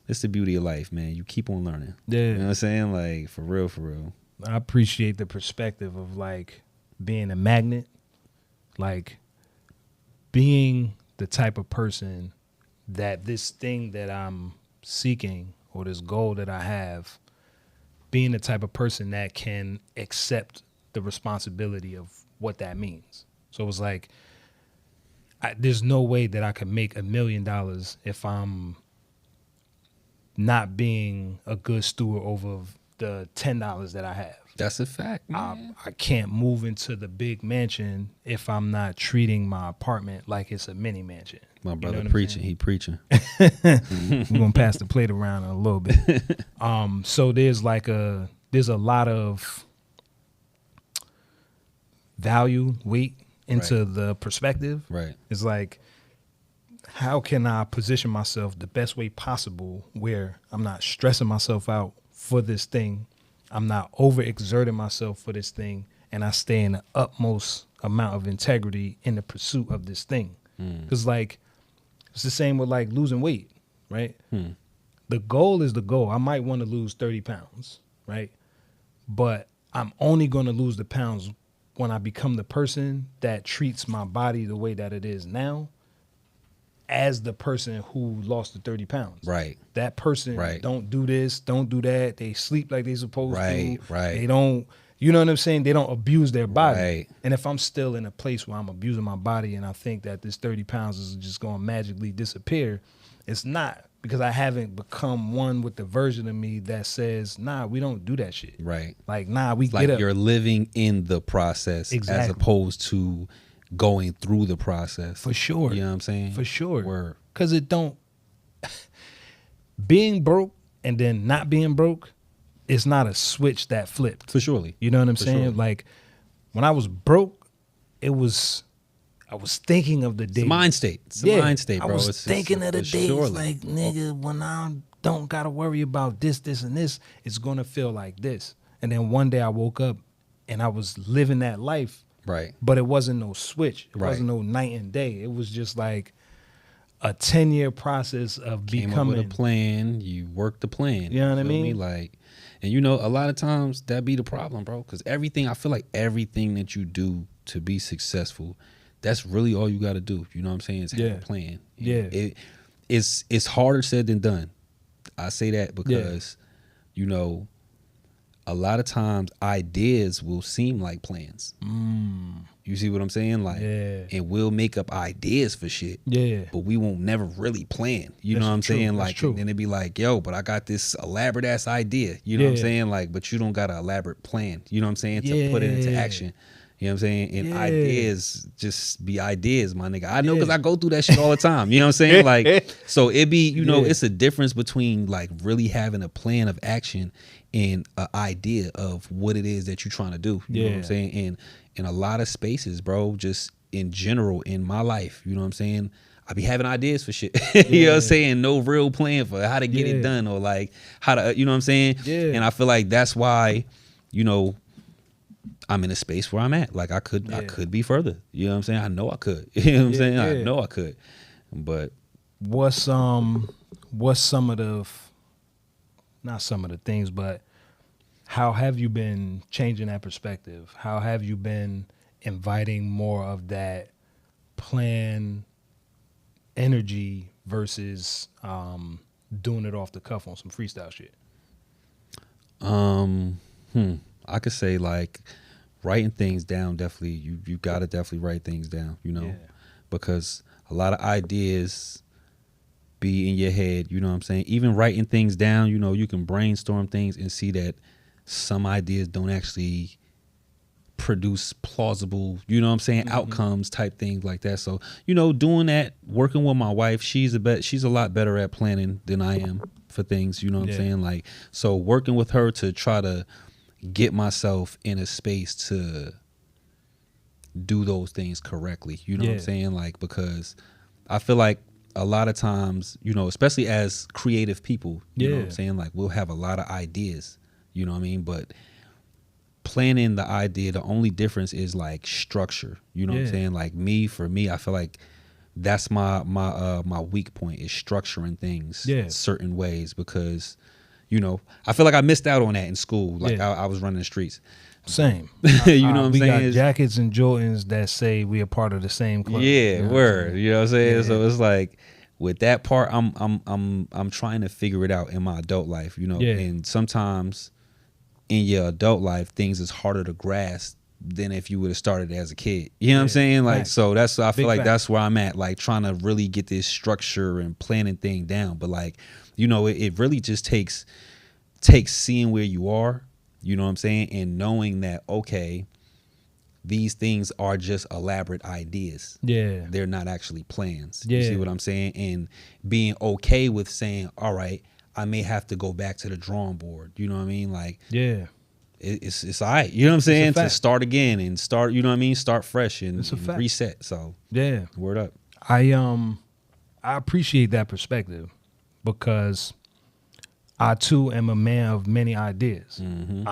it's the beauty of life, man. You keep on learning. You know what I'm saying? Like for real, for real. I appreciate the perspective of like being a magnet, like being the type of person that this thing that I'm seeking or this goal that I have, being the type of person that can accept the responsibility of what that means. So it's like, there's no way that I could make $1 million if I'm not being a good steward over the $10 that I have. That's a fact, man. I can't move into the big mansion if I'm not treating my apartment like it's a mini mansion. My brother preaching, he preaching. We're gonna pass the plate around in a little bit. So there's a lot of value, weight into the perspective. Right. It's like, how can I position myself the best way possible where I'm not stressing myself out for this thing, I'm not overexerting myself for this thing, and I stay in the utmost amount of integrity in the pursuit of this thing. Because like, it's the same with like losing weight, right? The goal is the goal. I might want to lose 30 pounds, right? But I'm only going to lose the pounds when I become the person that treats my body the way that it is now as the person who lost the 30 pounds. Right. That person don't do this, don't do that. They sleep like they supposed to. Right. They don't, you know what I'm saying? They don't abuse their body. Right. And if I'm still in a place where I'm abusing my body and I think that this 30 pounds is just going to magically disappear, it's not, because I haven't become one with the version of me that says, nah, we don't do that shit. Right. Like, nah, we like get up. You're living in the process as opposed to going through the process. For sure. You know what I'm saying? For sure. Word. Because it don't, being broke and then not being broke, it's not a switch that flipped. For surely. You know what I'm saying? Surely. Like, when I was broke, I was thinking of the days. It's a mind state. It's a mind state, bro. I was thinking of the days like, nigga, when I don't got to worry about this, and this, it's going to feel like this. And then one day I woke up and I was living that life. Right. But it wasn't no switch. It wasn't no night and day. It was just like a 10-year process of Came becoming. up with a plan. You work the plan. You know what I mean? Me? Like, and you know, a lot of times that be the problem, bro. Because I feel like everything that you do to be successful, that's really all you got to do. You know what I'm saying? Is have a plan. It's harder said than done. I say that because, you know, a lot of times ideas will seem like plans. You see what I'm saying? Like, and we'll make up ideas for shit. But we won't never really plan. You know what I'm saying? Like, and then it'd be like, yo, but I got this elaborate ass idea. You know what I'm saying? Like, but you don't got an elaborate plan. You know what I'm saying? To put it into action. You know what I'm saying? And ideas just be ideas, my nigga. I know because I go through that shit all the time. You know what I'm saying? Like, so it be, you know, it's a difference between like really having a plan of action and an idea of what it is that you're trying to do. You know what I'm saying? And in a lot of spaces, bro, just in general in my life, you know what I'm saying? I be having ideas for shit. You know what I'm saying? No real plan for how to get it done or like how to, you know what I'm saying? And I feel like that's why, you know, I'm in a space where I'm at. Like I could be further. You know what I'm saying? I know I could. You know what I'm saying? I know I could. But what's some of the, not some of the things, but how have you been changing that perspective? How have you been inviting more of that plan energy versus doing it off the cuff on some freestyle shit? I could say like writing things down. Definitely, you gotta definitely write things down. You know, because a lot of ideas be in your head. You know what I'm saying? Even writing things down, you know, you can brainstorm things and see that some ideas don't actually produce plausible, you know what I'm saying, outcomes type things like that. So, you know, doing that, working with my wife, she's a lot better at planning than I am for things, you know what Yeah. I'm saying? Like, so working with her to try to get myself in a space to do those things correctly, you know what I'm Yeah. saying? Like, because I feel like a lot of times, you know, especially as creative people, you know what I'm Yeah. saying? Like, we'll have a lot of ideas, you know what I mean? But planning the idea, the only difference is like structure, you know what I'm Yeah. saying? Like for me, I feel like that's my weak point is structuring things Yeah. certain ways, because, you know, I feel like I missed out on that in school. Like Yeah. I was running the streets. Same. You know what I'm we saying? got jackets and Jordans that say we are part of the same club. Yeah, You know what I'm word. saying? You know what I'm saying? Yeah. So it's like with that part, I'm trying to figure it out in my adult life, you know. Yeah. And sometimes in your adult life, things is harder to grasp than if you would have started as a kid. You know what I'm Yeah. saying? Like, Facts. so that's, I feel Big like facts. that's where I'm at, like trying to really get this structure and planning thing down. But like, you know, it really just takes seeing where you are, you know what I'm saying? And knowing that, okay, these things are just elaborate ideas. Yeah. They're not actually plans. Yeah. You see what I'm saying? And being okay with saying, all right, I may have to go back to the drawing board. You know what I mean? Like, Yeah. it's all right. You know what I'm saying? To fact. start again and start, you know what I mean? Start fresh and, It's a and fact. reset. So, Yeah. word up. I appreciate that perspective because I too am a man of many ideas. Mm-hmm.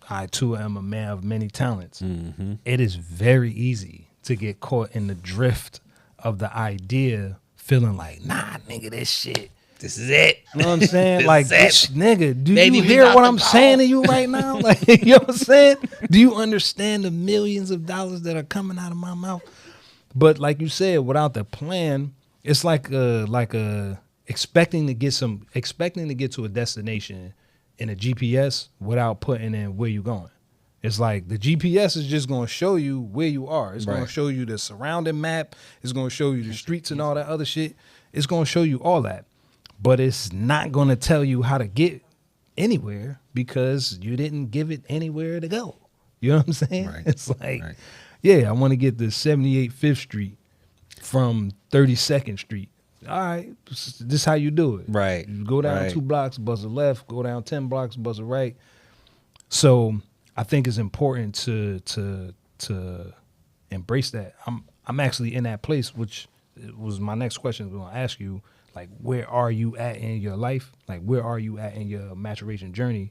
I too am a man of many talents. Mm-hmm. It is very easy to get caught in the drift of the idea, feeling like, nah, nigga, this shit. This is it. You know what I'm saying? This Like, is it. this, nigga, do Baby, you we hear got what the I'm ball. saying to you right now? Like, you know what I'm saying? Do you understand the millions of dollars that are coming out of my mouth? But like you said, without the plan, it's like expecting to get to a destination in a GPS without putting in where you're going. It's like the GPS is just going to show you where you are. It's going Right. to show you the surrounding map. It's going to show you the streets and all that other shit. It's going to show you all that. But it's not going to tell you how to get anywhere because you didn't give it anywhere to go. You know what I'm saying? Right. It's like, Right. yeah, I want to get to 78 Fifth Street from 32nd Street. All right, this is how you do it. Right. You go down Right. 2 blocks, buzz a left. Go down 10 blocks, buzz a right. So I think it's important to embrace that. I'm actually in that place, which was my next question I was going to ask you. Like, where are you at in your life? Like, where are you at in your maturation journey?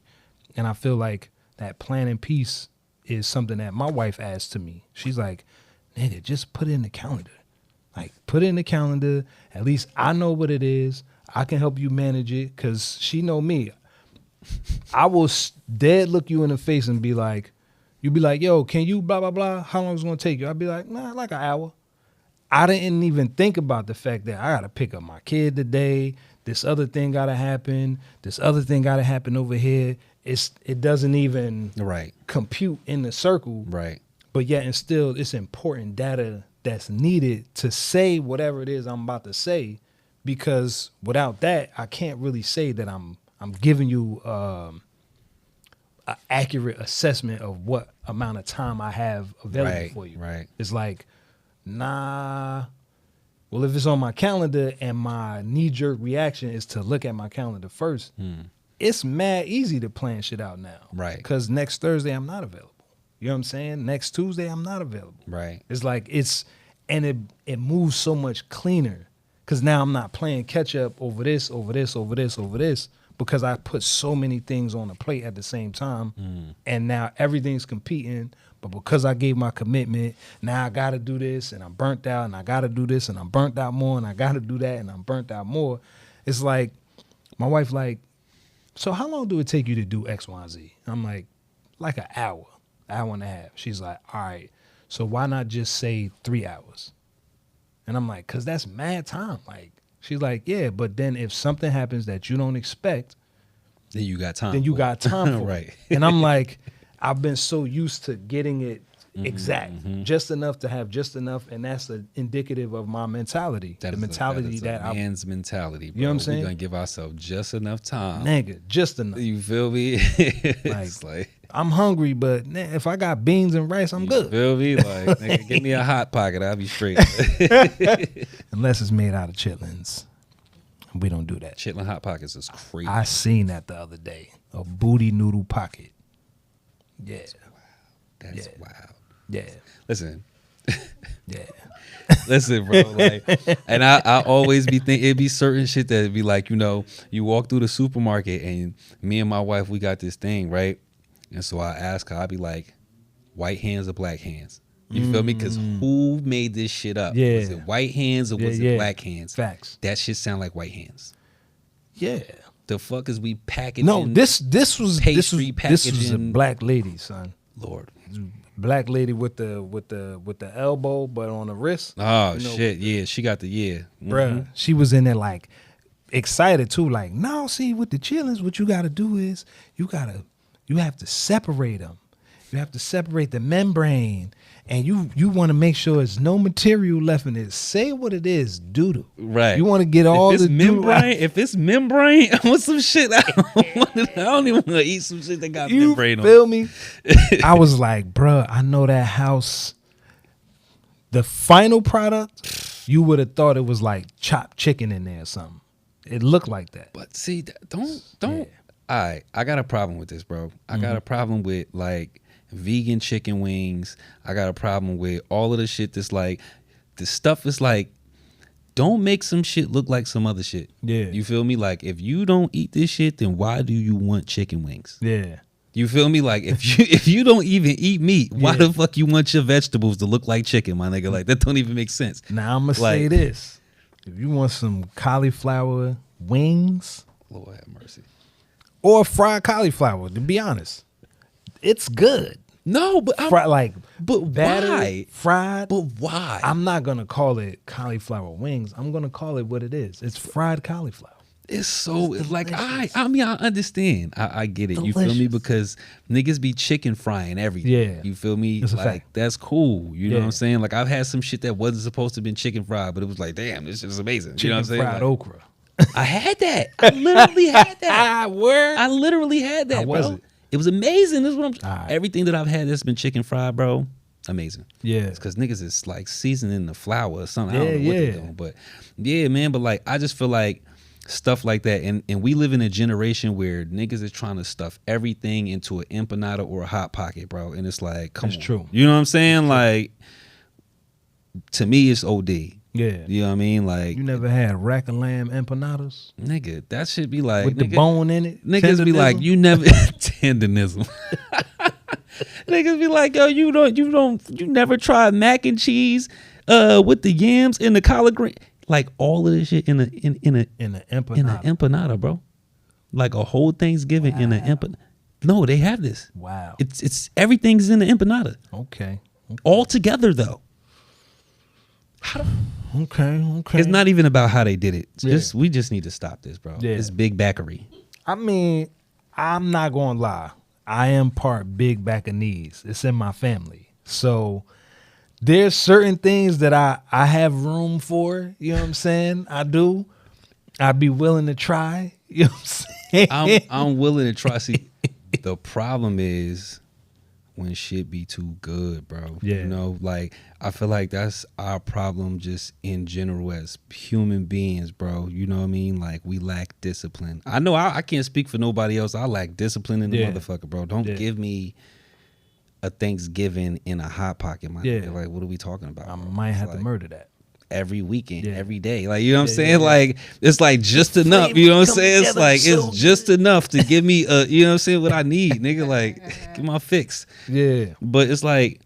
And I feel like that planning piece is something that my wife adds to me. She's like, nigga, just put it in the calendar. Like, put it in the calendar. At least I know what it is. I can help you manage it because she know me. I will dead look you in the face and be like, you be like, yo, can you blah, blah, blah? How long is it going to take you? I'll be like, nah, like an hour. I didn't even think about the fact that I got to pick up my kid today. This other thing got to happen. This other thing got to happen over here. It doesn't even Right. compute in the circle. Right. But yet and still, it's important data that's needed to say whatever it is I'm about to say, because without that, I can't really say that I'm giving you an accurate assessment of what amount of time I have available Right. for you. Right. It's like, nah. Well, if it's on my calendar and my knee-jerk reaction is to look at my calendar first, it's mad easy to plan shit out now. Right. Because next Thursday, I'm not available. You know what I'm saying? Next Tuesday, I'm not available. Right. It's like and it moves so much cleaner because now I'm not playing catch up over this, because I put so many things on the plate at the same time, and now everything's competing. But because I gave my commitment, now I got to do this, and I'm burnt out, and I got to do this, and I'm burnt out more, and I got to do that, and I'm burnt out more. It's like my wife like, so how long do it take you to do X, Y, Z? I'm like an hour and a half. She's like, all right, so why not just say 3 hours? And I'm like, because that's mad time. Like, she's like, yeah, but then if something happens that you don't expect, Then you got time. then you for got it. time for Right. it. And I'm like, I've been so used to getting it exact, just enough to have just enough, and that's indicative of my mentality. That the is mentality a that I, man's mentality, bro. You know what I'm saying? We're gonna give ourselves just enough time. nigga, just enough. You feel me? It's like I'm hungry, but if I got beans and rice, I'm you good. feel me? Like, nigga, give me a hot pocket, I'll be straight. Unless it's made out of chitlins. We don't do that. Chitlin Hot Pockets is crazy. I seen that the other day. A booty noodle pocket. Yeah. That's wild. Yeah. Listen. Yeah. Listen, bro. Like, and I always be thinking it'd be certain shit that'd be like, you know, you walk through the supermarket and me and my wife, we got this thing, right? And so I ask her, I'd be like, white hands or black hands? You feel me? Because who made this shit up? Yeah. Was it white hands or was it black hands? Facts. That shit sound like white hands. Yeah. The fuck is we packaging? No, this was pastry this was a packaging. black lady, son. Lord. Black lady with the elbow, but on the wrist. Oh shit, yeah, she got the Bruh. She was in there like excited too. Like, no, see, with the chillins, what you got to do is you have to separate them. You have to separate the membrane, and you want to make sure there's no material left in it. Say what it is, doodle. Right. You want to get all the membrane. If it's membrane, I want some shit. I don't even want to eat some shit that got membrane on. You feel me? I was like, bruh, I know that house. The final product, you would have thought it was like chopped chicken in there or something. It looked like that. But see, don't. All right, I got a problem with this, bro. I got a problem with like vegan chicken wings. I got a problem with all of the shit that's like, the stuff is like, don't make some shit look like some other shit. Yeah. You feel me? Like, if you don't eat this shit, then why do you want chicken wings? Yeah. You feel me? Like, if you don't even eat meat, why the fuck you want your vegetables to look like chicken, my nigga? Like, that don't even make sense. Now I'm gonna say this: if you want some cauliflower wings, Lord have mercy, or fried cauliflower, to be honest, it's good. No, but but battered, why? Fried. But why? I'm not gonna call it cauliflower wings. I'm gonna call it what it is. It's fried cauliflower. It's so it's like I mean I understand. I get it. Delicious. You feel me? Because niggas be chicken frying everything. Yeah. You feel me? It's a like fact. that's cool. You know what I'm saying? Like I've had some shit that wasn't supposed to have been chicken fried, but it was like, damn, this shit is amazing. Chicken You know what I'm saying? fried Like, okra. I had that. I literally had that. Word. I literally had that, How was bro. it? It was amazing. This is what I'm. All right. Everything that I've had that's been chicken fried, bro, amazing. Yeah. It's because niggas is like seasoning the flour or something. I don't know what Yeah, they're doing, but yeah, man. But like, I just feel like stuff like that, and we live in a generation where niggas is trying to stuff everything into an empanada or a hot pocket, bro. And it's like, come on, true. You know what I'm saying? Like, to me, it's OD. Yeah. You know what I mean? Like, You never had rack of lamb empanadas nigga, that should be like with the nigga, bone in it? Niggas be like, Tenderism? you never tenderism. Niggas be like, yo, you never tried mac and cheese with the yams and the collard green, like all of this shit in an in an empanada. empanada, bro. Like a whole Thanksgiving in an empanada. No, they have this. Wow. It's everything's in the empanada. Okay. All together though. Okay. It's not even about how they did it. Yeah. We just need to stop this, bro. Yeah. It's big backery. I mean, I'm not gonna lie. I am part big back of knees. It's in my family. So there's certain things that I have room for. You know what I'm saying? I do. I'd be willing to try. You know what I'm saying? I'm willing to try. See, the problem is when shit be too good, bro. Yeah. You know, like I feel like that's our problem just in general as human beings, bro. You know what I mean? Like we lack discipline. I know I can't speak for nobody else. I lack discipline in the motherfucker, bro. Don't give me a Thanksgiving in a hot pocket, man. Yeah. Like, what are we talking about? I bro? might It's have to like murder that. every weekend, Yeah. every day. Like, you know what I'm Yeah, saying? yeah. Like, it's like just enough. You know what I'm saying? It's like, so it's just enough to give me you know what I'm saying, what I need, nigga. Like, get my fix. Yeah. But it's like,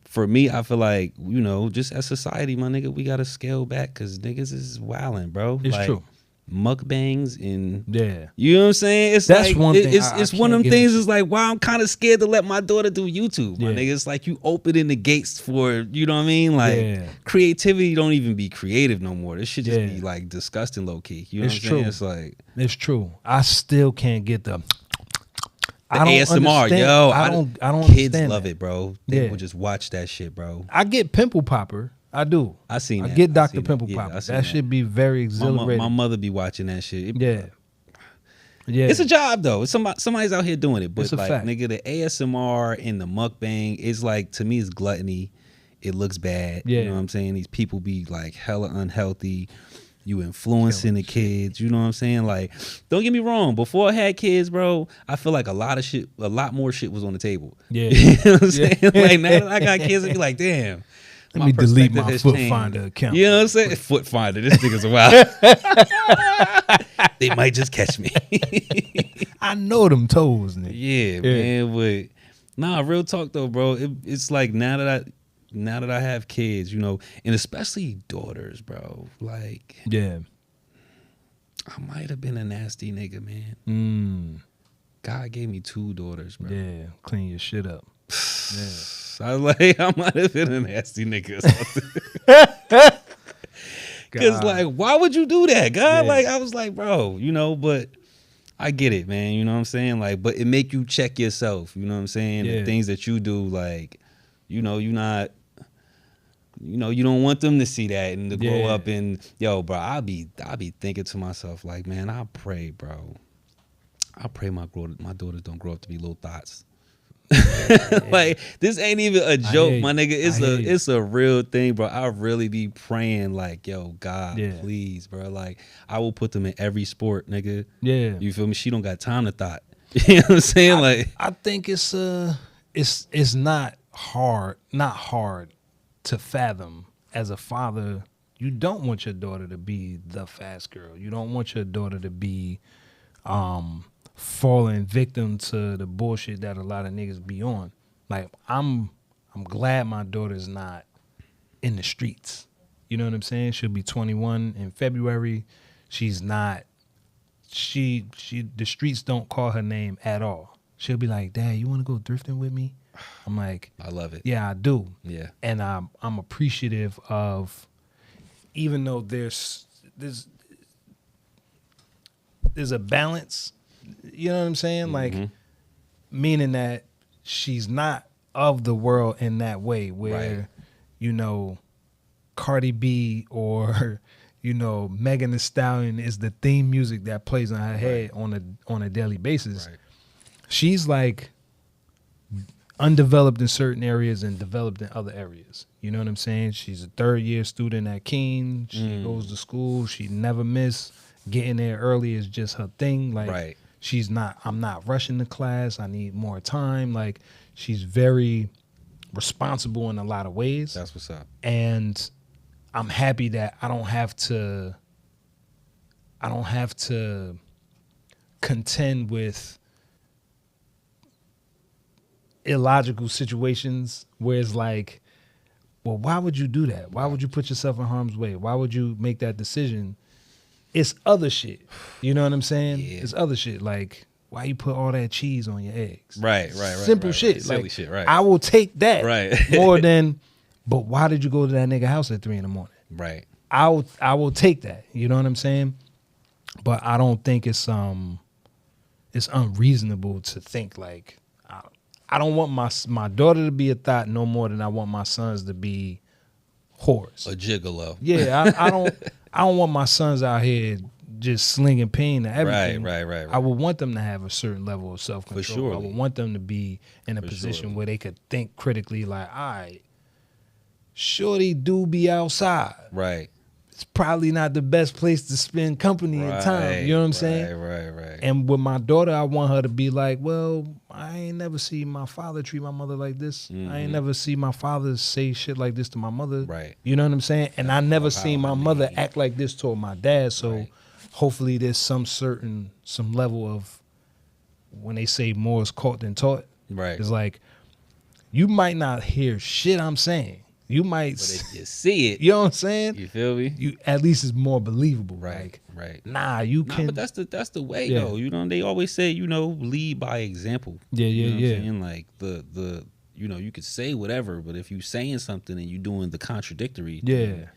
for me, I feel like, you know, just as society, my nigga, we got to scale back because niggas is wilding, bro. It's like, true. Mukbangs and Yeah. you know what I'm saying? It's That's like one thing it's I one of them can't get things. into. It's like, wow, I'm kind of scared to let my daughter do YouTube. My Yeah. nigga, it's like you opening the gates for, you know what I mean? Like Yeah. creativity don't even be creative no more. This should just Yeah. be like disgusting low key. You know It's what I'm true. saying? It's like It's true. I still can't get the ASMR, understand- yo. I don't kids understand love that. it, bro. They Yeah. will just watch that shit, bro. I get pimple popper. I do. I seen that. get I Dr. seen Pimple that. Yeah, Popper. I seen That should be very My, exhilarating. my mother be watching that shit. Yeah. Yeah. It's a job though. It's somebody's out here doing it. But It's a like fact. nigga, the ASMR and the mukbang is like, to me, it's gluttony. It looks bad. Yeah. You know what I'm saying? These people be like hella unhealthy. You influencing the kids. You know what I'm saying? Like, don't get me wrong. Before I had kids, bro, I feel like a lot more shit was on the table. Yeah. You know what I'm saying? Like, now that I got kids, I be like, damn. Let me delete perspective my has Foot changed. Finder account. You know what I'm saying? Foot Finder. This nigga's a wild. They might just catch me. I know them toes, nigga. Yeah, man. But nah, real talk though, bro. It's like now that I have kids, you know, and especially daughters, bro. Like, Yeah. I might have been a nasty nigga, man. God gave me 2 daughters, bro. Yeah. Clean your shit up. Yeah. I was like, I might have been a nasty nigga or something. Because, like, why would you do that, God? Yeah. Like, I was like, bro, you know, but I get it, man. You know what I'm saying? Like, but it make you check yourself. You know what I'm saying? Yeah. The things that you do, like, you know, you're not, you know, you don't want them to see that and to grow up and, yo, bro, I'll be thinking to myself, like, man, I pray, bro. I pray my daughters don't grow up to be little thoughts. Like, this ain't even a joke, my nigga. It's a real thing, bro. I really be praying, like, yo, God, please, bro. Like, I will put them in every sport, nigga. Yeah. You feel me? She don't got time to thought. You know what I'm saying? I think it's not hard to fathom as a father. You don't want your daughter to be the fast girl. You don't want your daughter to be falling victim to the bullshit that a lot of niggas be on. Like, I'm glad my daughter's not in the streets. You know what I'm saying? She'll be 21 in February. She's not. The streets don't call her name at all. She'll be like, Dad, you want to go thrifting with me? I'm like, I love it. Yeah, I do. Yeah. And I'm appreciative of, even though there's a balance, you know what I'm saying? Like, meaning that she's not of the world in that way where, you know, Cardi B or, you know, Megan Thee Stallion is the theme music that plays in her head on a daily basis. Right. She's like undeveloped in certain areas and developed in other areas. You know what I'm saying? She's a 3rd-year student at Keene. She goes to school. She never miss. Getting there early is just her thing. Like, I'm not rushing the class. I need more time. Like, she's very responsible in a lot of ways. That's what's up. And I'm happy that I don't have to contend with illogical situations where it's like, well, why would you do that? Why would you put yourself in harm's way? Why would you make that decision? It's other shit. You know what I'm saying? Yeah. It's other shit. Like, why you put all that cheese on your eggs? Right. Simple shit. Silly like, shit, right. I will take that more than, but why did you go to that nigga house at 3 a.m? Right. I will take that. You know what I'm saying? But I don't think it's unreasonable to think like, I don't want my daughter to be a thought no more than I want my sons to be whores. A gigolo. Yeah, I don't want my sons out here just slinging pain to everything. Right. I would want them to have a certain level of self-control. For sure. I would want them to be in a position where they could think critically, like, all right, shorty do be outside. Right. It's probably not the best place to spend company and time. You know what I'm saying? Right. And with my daughter, I want her to be like, well, I ain't never see my father treat my mother like this. I ain't never see my father say shit like this to my mother. Right. You know what I'm saying? And I never seen my mother act like this toward my dad. So hopefully there's some level of, when they say more is caught than taught. Right. It's like, you might not hear shit I'm saying. You might, but if you see it, you know what I'm saying? You feel me? You at least it's more believable. Right. But that's the way though. You know, they always say, you know, lead by example. Yeah. You know what I'm saying? Like the you know, you could say whatever, but if you saying something and you doing the contradictory, you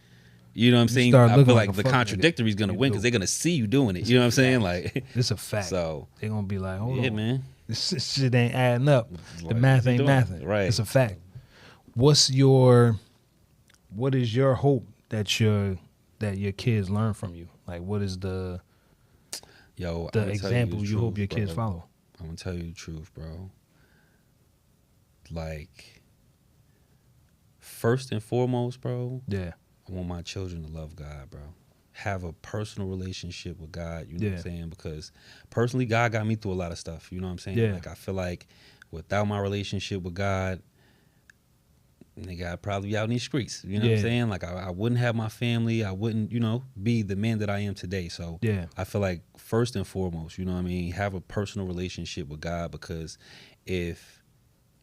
know what I'm saying? I feel like the contradictory is gonna win because they're gonna see you doing it. You know what I'm saying? Like, it's a fact. So they're gonna be like, hold on, man, this shit ain't adding up. The math ain't mathing. Right. It's a fact. What is your hope that your kids learn from you? Like, what is the example you hope your kids follow? I'm gonna tell you the truth, bro. Like, first and foremost, bro. Yeah. I want my children to love God, bro. have a personal relationship with God, you know what I'm Yeah. saying? Because personally, God got me through a lot of stuff, you know what I'm saying? Yeah. Like, I feel like without my relationship with God, nigga, I'd probably be out in these streets, you know what I'm Yeah. saying? Like, I wouldn't have my family, I wouldn't, you know, be the man that I am today. So Yeah. I feel like first and foremost, you know what I mean, have a personal relationship with God, because if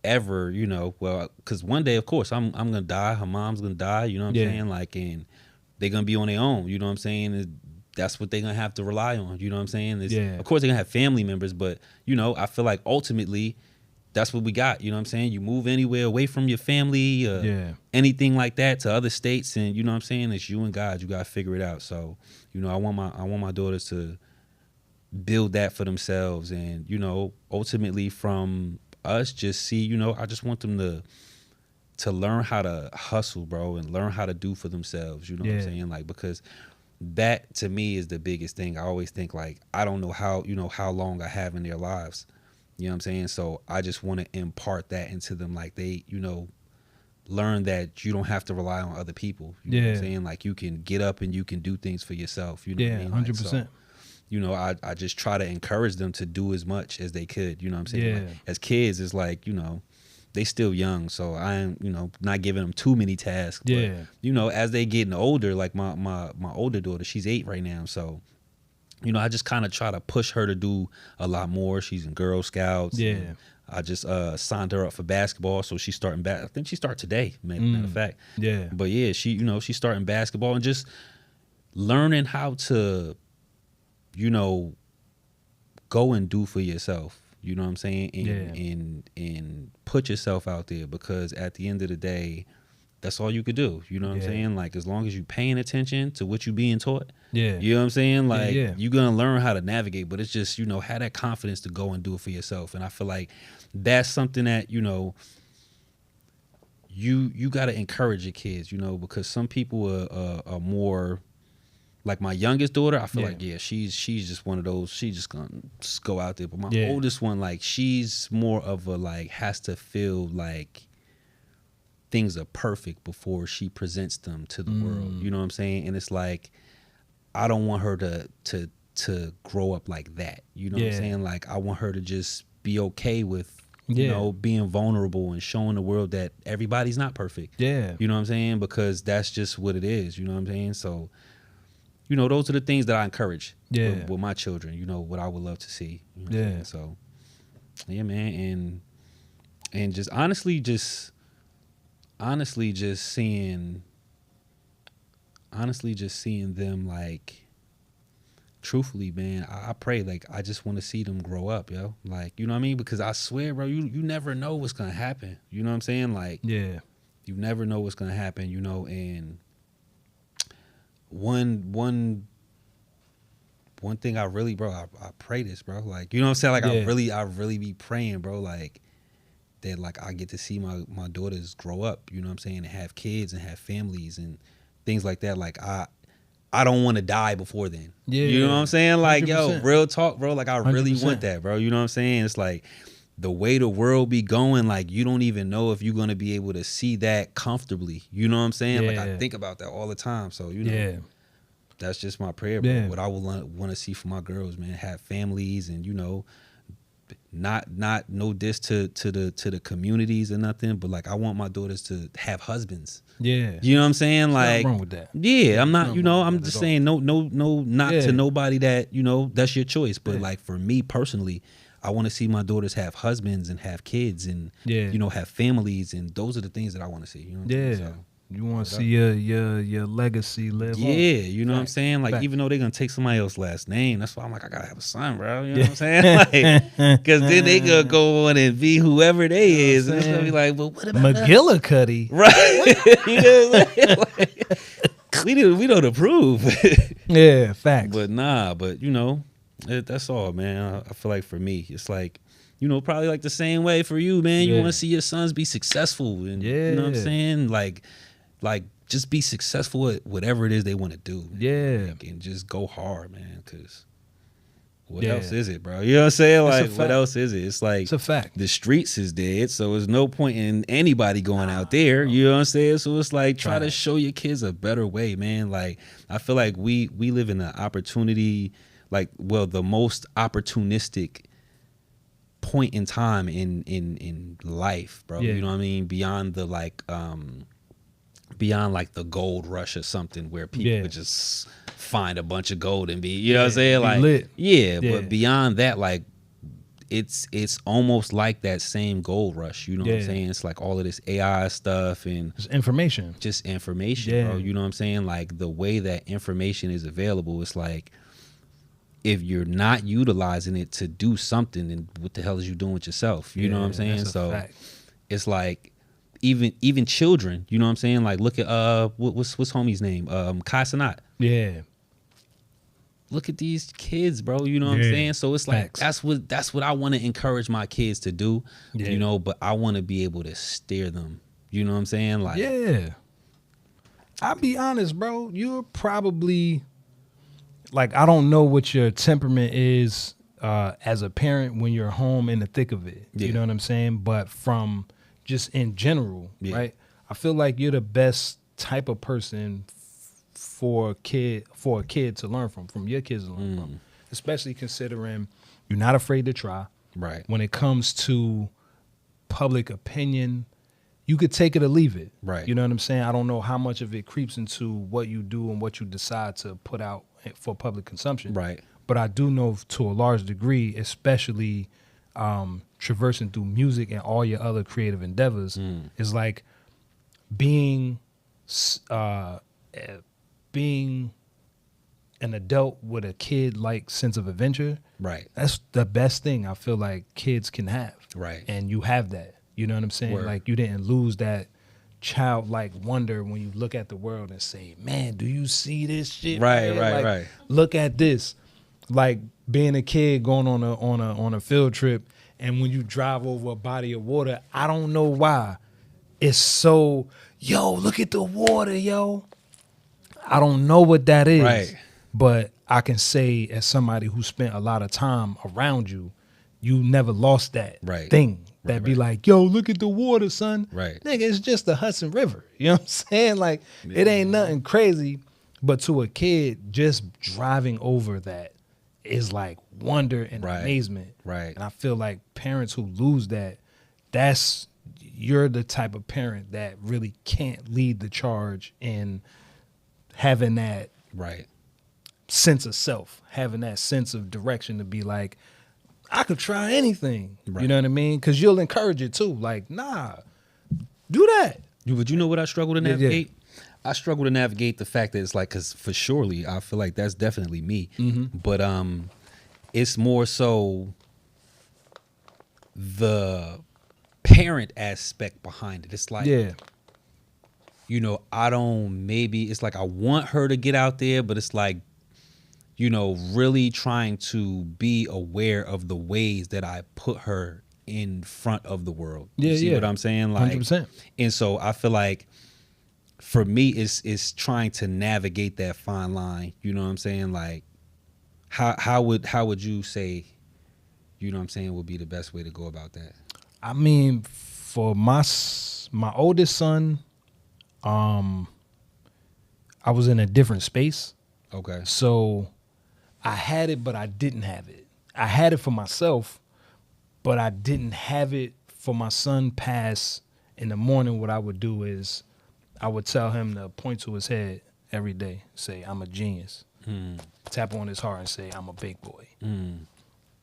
ever, you know, well, because one day, of course, I'm gonna die, her mom's gonna die, you know what I'm Yeah. saying? Like, and they're gonna be on their own, you know what I'm saying? That's what they're gonna have to rely on, you know what I'm saying? Yeah. Of course, they're gonna have family members, but, you know, I feel like ultimately, that's what we got, you know what I'm saying? You move anywhere away from your family, Yeah. anything like that, to other states, and you know what I'm saying? It's you and God. You gotta figure it out. So, you know, I want my daughters to build that for themselves, and, you know, ultimately from us, just see, you know, I just want them to learn how to hustle, bro, and learn how to do for themselves. You know what I'm Yeah. saying? Like, because that to me is the biggest thing. I always think, like, I don't know how, you know, how long I have in their lives. You know what I'm saying? So I just want to impart that into them. Like, they, you know, learn that you don't have to rely on other people. You know what I'm Yeah. saying? Like, you can get up and you can do things for yourself. You know what I Yeah. mean? Like, 100%. so, you know, I just try to encourage them to do as much as they could. You know what I'm saying? Yeah. Like, as kids, it's like, you know, they still young, so I am, you know, not giving them too many tasks. Yeah. But, you know, as they getting older, like my older daughter, she's 8 right now, so, you know, I just kind of try to push her to do a lot more. She's in Girl Scouts. Yeah. And I just signed her up for basketball, so she's starting back. I think she starts today, matter of fact. Yeah. But yeah, she, you know, she's starting basketball, and just learning how to, you know, go and do for yourself. You know what I'm saying? And put yourself out there, because at the end of the day, that's all you could do. You know what I'm saying? Like, as long as you paying attention to what you being taught, Yeah. you know what I'm saying? Like, Yeah. you're going to learn how to navigate, but it's just, you know, have that confidence to go and do it for yourself. And I feel like that's something that, you know, you got to encourage your kids, you know, because some people are more, like my youngest daughter, I feel like, yeah, she's just one of those, she just gonna just go out there. But my oldest one, like, she's more of a, like, has to feel like things are perfect before she presents them to the world. You know what I'm saying? And it's like, I don't want her to grow up like that. You know what I'm saying? Like, I want her to just be okay with, you know, being vulnerable and showing the world that everybody's not perfect. Yeah. You know what I'm saying? Because that's just what it is. You know what I'm saying? So, you know, those are the things that I encourage with my children, you know, what I would love to see. You know what I'm saying? So, yeah, man. And just honestly just seeing them, like, truthfully, man, I pray, like, I just want to see them grow up, yo. Like, you know what I mean? Because I swear, bro, you never know what's going to happen. You know what I'm saying? Like, Yeah. you never know what's going to happen, you know, and one thing I really, bro, I pray this, bro. Like, you know what I'm saying? Like, I really be praying, bro, like, that, like, I get to see my daughters grow up, you know what I'm saying, and have kids and have families and things like that. Like, I don't want to die before then. Yeah. You know what I'm saying? Like, 100%. yo, real talk, bro. Like, I really 100%. want that, bro. You know what I'm saying? It's like, the way the world be going, like, you don't even know if you're going to be able to see that comfortably. You know what I'm saying? Like, I think about that all the time. So, you know, that's just my prayer, bro. What I would want to see for my girls, man, have families, and, you know, not no diss to the communities or nothing, but, like, I want my daughters to have husbands. Yeah. You know what I'm saying? Like, nothing wrong with that. Yeah, I'm not, you know, I'm that just at saying not to nobody that, you know, that's your choice. But like, for me personally, I want to see my daughters have husbands and have kids and, you know, have families. And those are the things that I want to see. You know what I'm saying? So, you want to see your legacy live on. you know what I'm saying? Like, even though they're going to take somebody else's last name, that's why I'm like, I got to have a son, bro. You know what I'm saying? Like, because then they going to go on and be whoever they is. And it's going to be like, well, what about McGillicuddy? Right. You know what I'm saying? Like, we don't approve. Yeah, facts. But nah, but, you know, that's all, man. I feel like for me, it's like, you know, probably like the same way for you, man. You want to see your sons be successful. And, you know what I'm saying? Like, just be successful at whatever it is they want to do. Yeah. Like, and just go hard, man. Because what Yeah. else is it, bro? You know what I'm saying? It's a Like, what fact. else is it? It's like It's a fact. the streets is dead, so there's no point in anybody going out there. You know what I'm saying? So it's like try to Right. show your kids a better way, man. Like I feel like we live in an opportunity, like the most opportunistic point in time in life, bro. Yeah. You know what I mean? Beyond the beyond like the gold rush or something where people Yeah. would just find a bunch of gold and be, you know what I'm Yeah, saying? be Like lit. Yeah, Yeah. but beyond that, like it's almost like that same gold rush, you know what I'm Yeah. saying? It's like all of this AI stuff and It's information. just information, Yeah. bro. You know what I'm saying? Like the way that information is available, it's like if you're not utilizing it to do something, then what the hell is you doing with yourself? You know what I'm Yeah, saying? that's a So fact. it's like even children, you know what I'm saying? Like look at what's homie's name? Kai Cenat. Yeah. Look at these kids, bro. You know what I'm Yeah. saying? So it's like Facts. that's what I want to encourage my kids to do. Yeah. You know, but I want to be able to steer them. You know what I'm saying? Like Yeah. I'll be honest, bro. You're probably like, I don't know what your temperament is as a parent when you're home in the thick of it. Yeah. You know what I'm saying? But from just in general, Yeah. right? I feel like you're the best type of person for a kid to learn from your kids to learn from. Especially considering you're not afraid to try. Right. When it comes to public opinion, you could take it or leave it. Right. You know what I'm saying? I don't know how much of it creeps into what you do and what you decide to put out for public consumption. Right. But I do know to a large degree, especially traversing through music and all your other creative endeavors, is like being an adult with a kid-like sense of adventure. Right. That's the best thing I feel like kids can have. Right. And you have that. You know what I'm saying? Word. Like you didn't lose that childlike wonder when you look at the world and say, man, do you see this shit? Right, man? right, Like, right. Look at this. Like being a kid going on a field trip, and when you drive over a body of water, I don't know why. It's so, yo, look at the water, yo. I don't know what that is. Right. But I can say, as somebody who spent a lot of time around you, you never lost that Right. thing. That Right, be right. like, yo, look at the water, son. Right. Nigga, it's just the Hudson River. You know what I'm saying? Like, it ain't nothing crazy. But to a kid, just driving over that is like wonder and Right. amazement. Right. And I feel like parents who lose that, you're the type of parent that really can't lead the charge in having that Right. sense of self, having that sense of direction to be like, I could try anything. Right. You know what I mean? Because you'll encourage it too. Like, nah, do that. But you know what I struggle to Yeah, yeah. navigate? I struggle to navigate the fact that it's like, because for surely I feel like that's definitely me. But it's more so the parent aspect behind it. It's like, Yeah. you know, it's like I want her to get out there, but it's like, you know, really trying to be aware of the ways that I put her in front of the world. You Yeah, see yeah. what I'm saying? Like, 100%. And so I feel like for me, it's trying to navigate that fine line. You know what I'm saying? Like, how would you say, you know what I'm saying, would be the best way to go about that? I mean, for my oldest son, I was in a different space. Okay. So I had it, but I didn't have it. I had it for myself, but I didn't have it for my son. Pass in the morning, what I would do is I would tell him to point to his head every day, say, I'm a genius. Tap on his heart and say, I'm a big boy.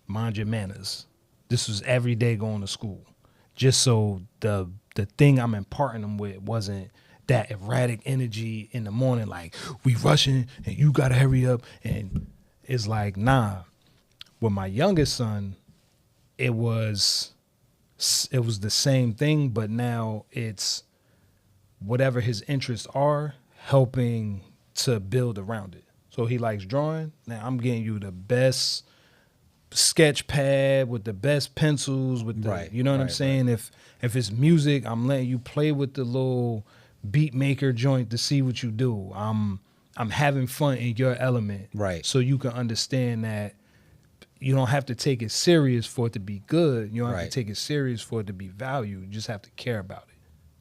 Mind your manners. This was every day going to school. Just so the thing I'm imparting him with wasn't that erratic energy in the morning, like, we rushing and you gotta hurry up. And it's like, nah. With my youngest son, it was the same thing, but now it's whatever his interests are, helping to build around it. So he likes drawing. Now I'm getting you the best sketch pad with the best pencils, with the, Right, you know what I'm right, saying? If it's music, I'm letting you play with the little beat maker joint to see what you do. I'm having fun in your element, Right. So you can understand that you don't have to take it serious for it to be good. You don't have Right. to take it serious for it to be valued. You just have to care about it.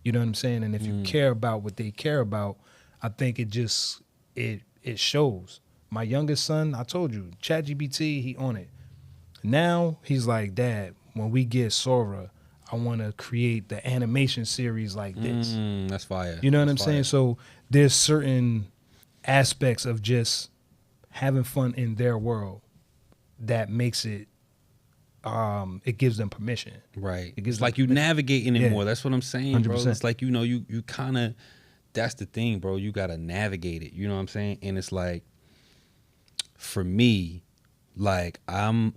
You know what I'm saying? And if you care about what they care about, I think it just it shows. My youngest son, I told you, ChatGPT, he on it. Now he's like, Dad, when we get Sora, I want to create the animation series like this. That's fire. You know what I'm That's saying? fire. So there's certain aspects of just having fun in their world that makes it it gives them permission. Right. It gives It's like them you navigating it Yeah. more. That's what I'm saying, bro. 100%. It's like, you know, you kind of, that's the thing, bro. You got to navigate it. You know what I'm saying? And it's like, for me, like I'm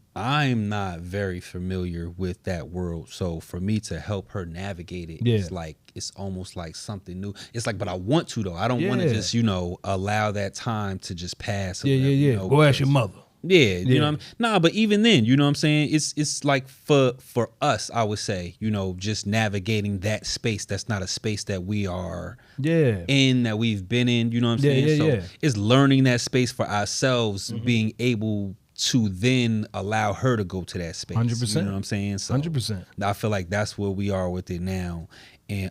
not very familiar with that world. So for me to help her navigate it, Yeah. it's like, it's almost like something new. It's like, but I want to though. I don't want to Yeah. just, you know, allow that time to just pass. or Yeah, whatever, yeah, you yeah. know, Go ask your because- mother. Yeah, you Yeah. know what I mean? Nah, but even then, you know what I'm saying? It's like for us, I would say, you know, just navigating that space that's not a space that we are Yeah. in, that we've been in, you know what I'm Yeah, saying? yeah, So yeah. it's learning that space for ourselves, being able to then allow her to go to that space. 100%. You know what I'm saying? So 100%. I feel like that's where we are with it now. And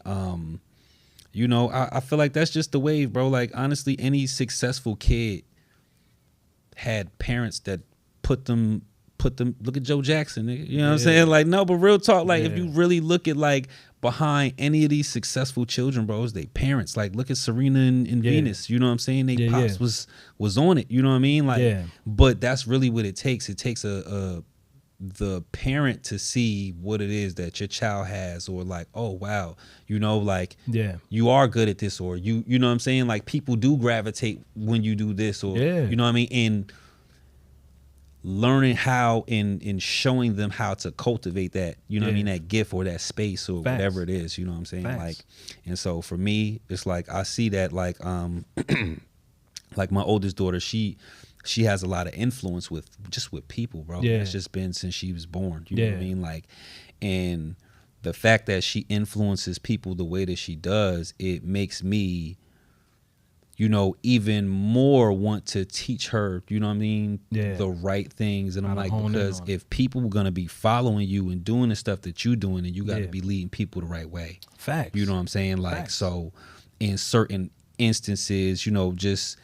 you know, I feel like that's just the wave, bro. Like honestly, any successful kid had parents that put them look at Joe Jackson, nigga. You know what I'm saying? Like, no, but real talk, like if Yeah. you really look at like behind any of these successful children, bro, it's they parents. Like look at Serena and Yeah. Venus, you know what I'm saying? They Yeah, pops yeah. was on it, you know what I mean? Like, Yeah. but that's really what it takes. It takes the parent to see what it is that your child has, or like, oh wow, you know, like Yeah. you are good at this, or you know what I'm saying? Like people do gravitate when you do this, or Yeah. you know what I mean? And learning how and showing them how to cultivate that, you know what I Yeah. mean, that gift or that space or Facts. whatever it is, you know what I'm saying? Facts. Like, and so for me, it's like I see that like like my oldest daughter, she has a lot of influence with people, bro. Yeah. It's just been since she was born. You know what I Yeah. mean? Like, and the fact that she influences people the way that she does, it makes me, you know, even more want to teach her, you know what I mean, Yeah. the right things. And I'm How to like, hone in because on it. if people are gonna be following you and doing the stuff that you're doing, then you got to Yeah. be leading people the right way. Facts. You know what I'm saying? Like, Facts. so in certain instances, you know, just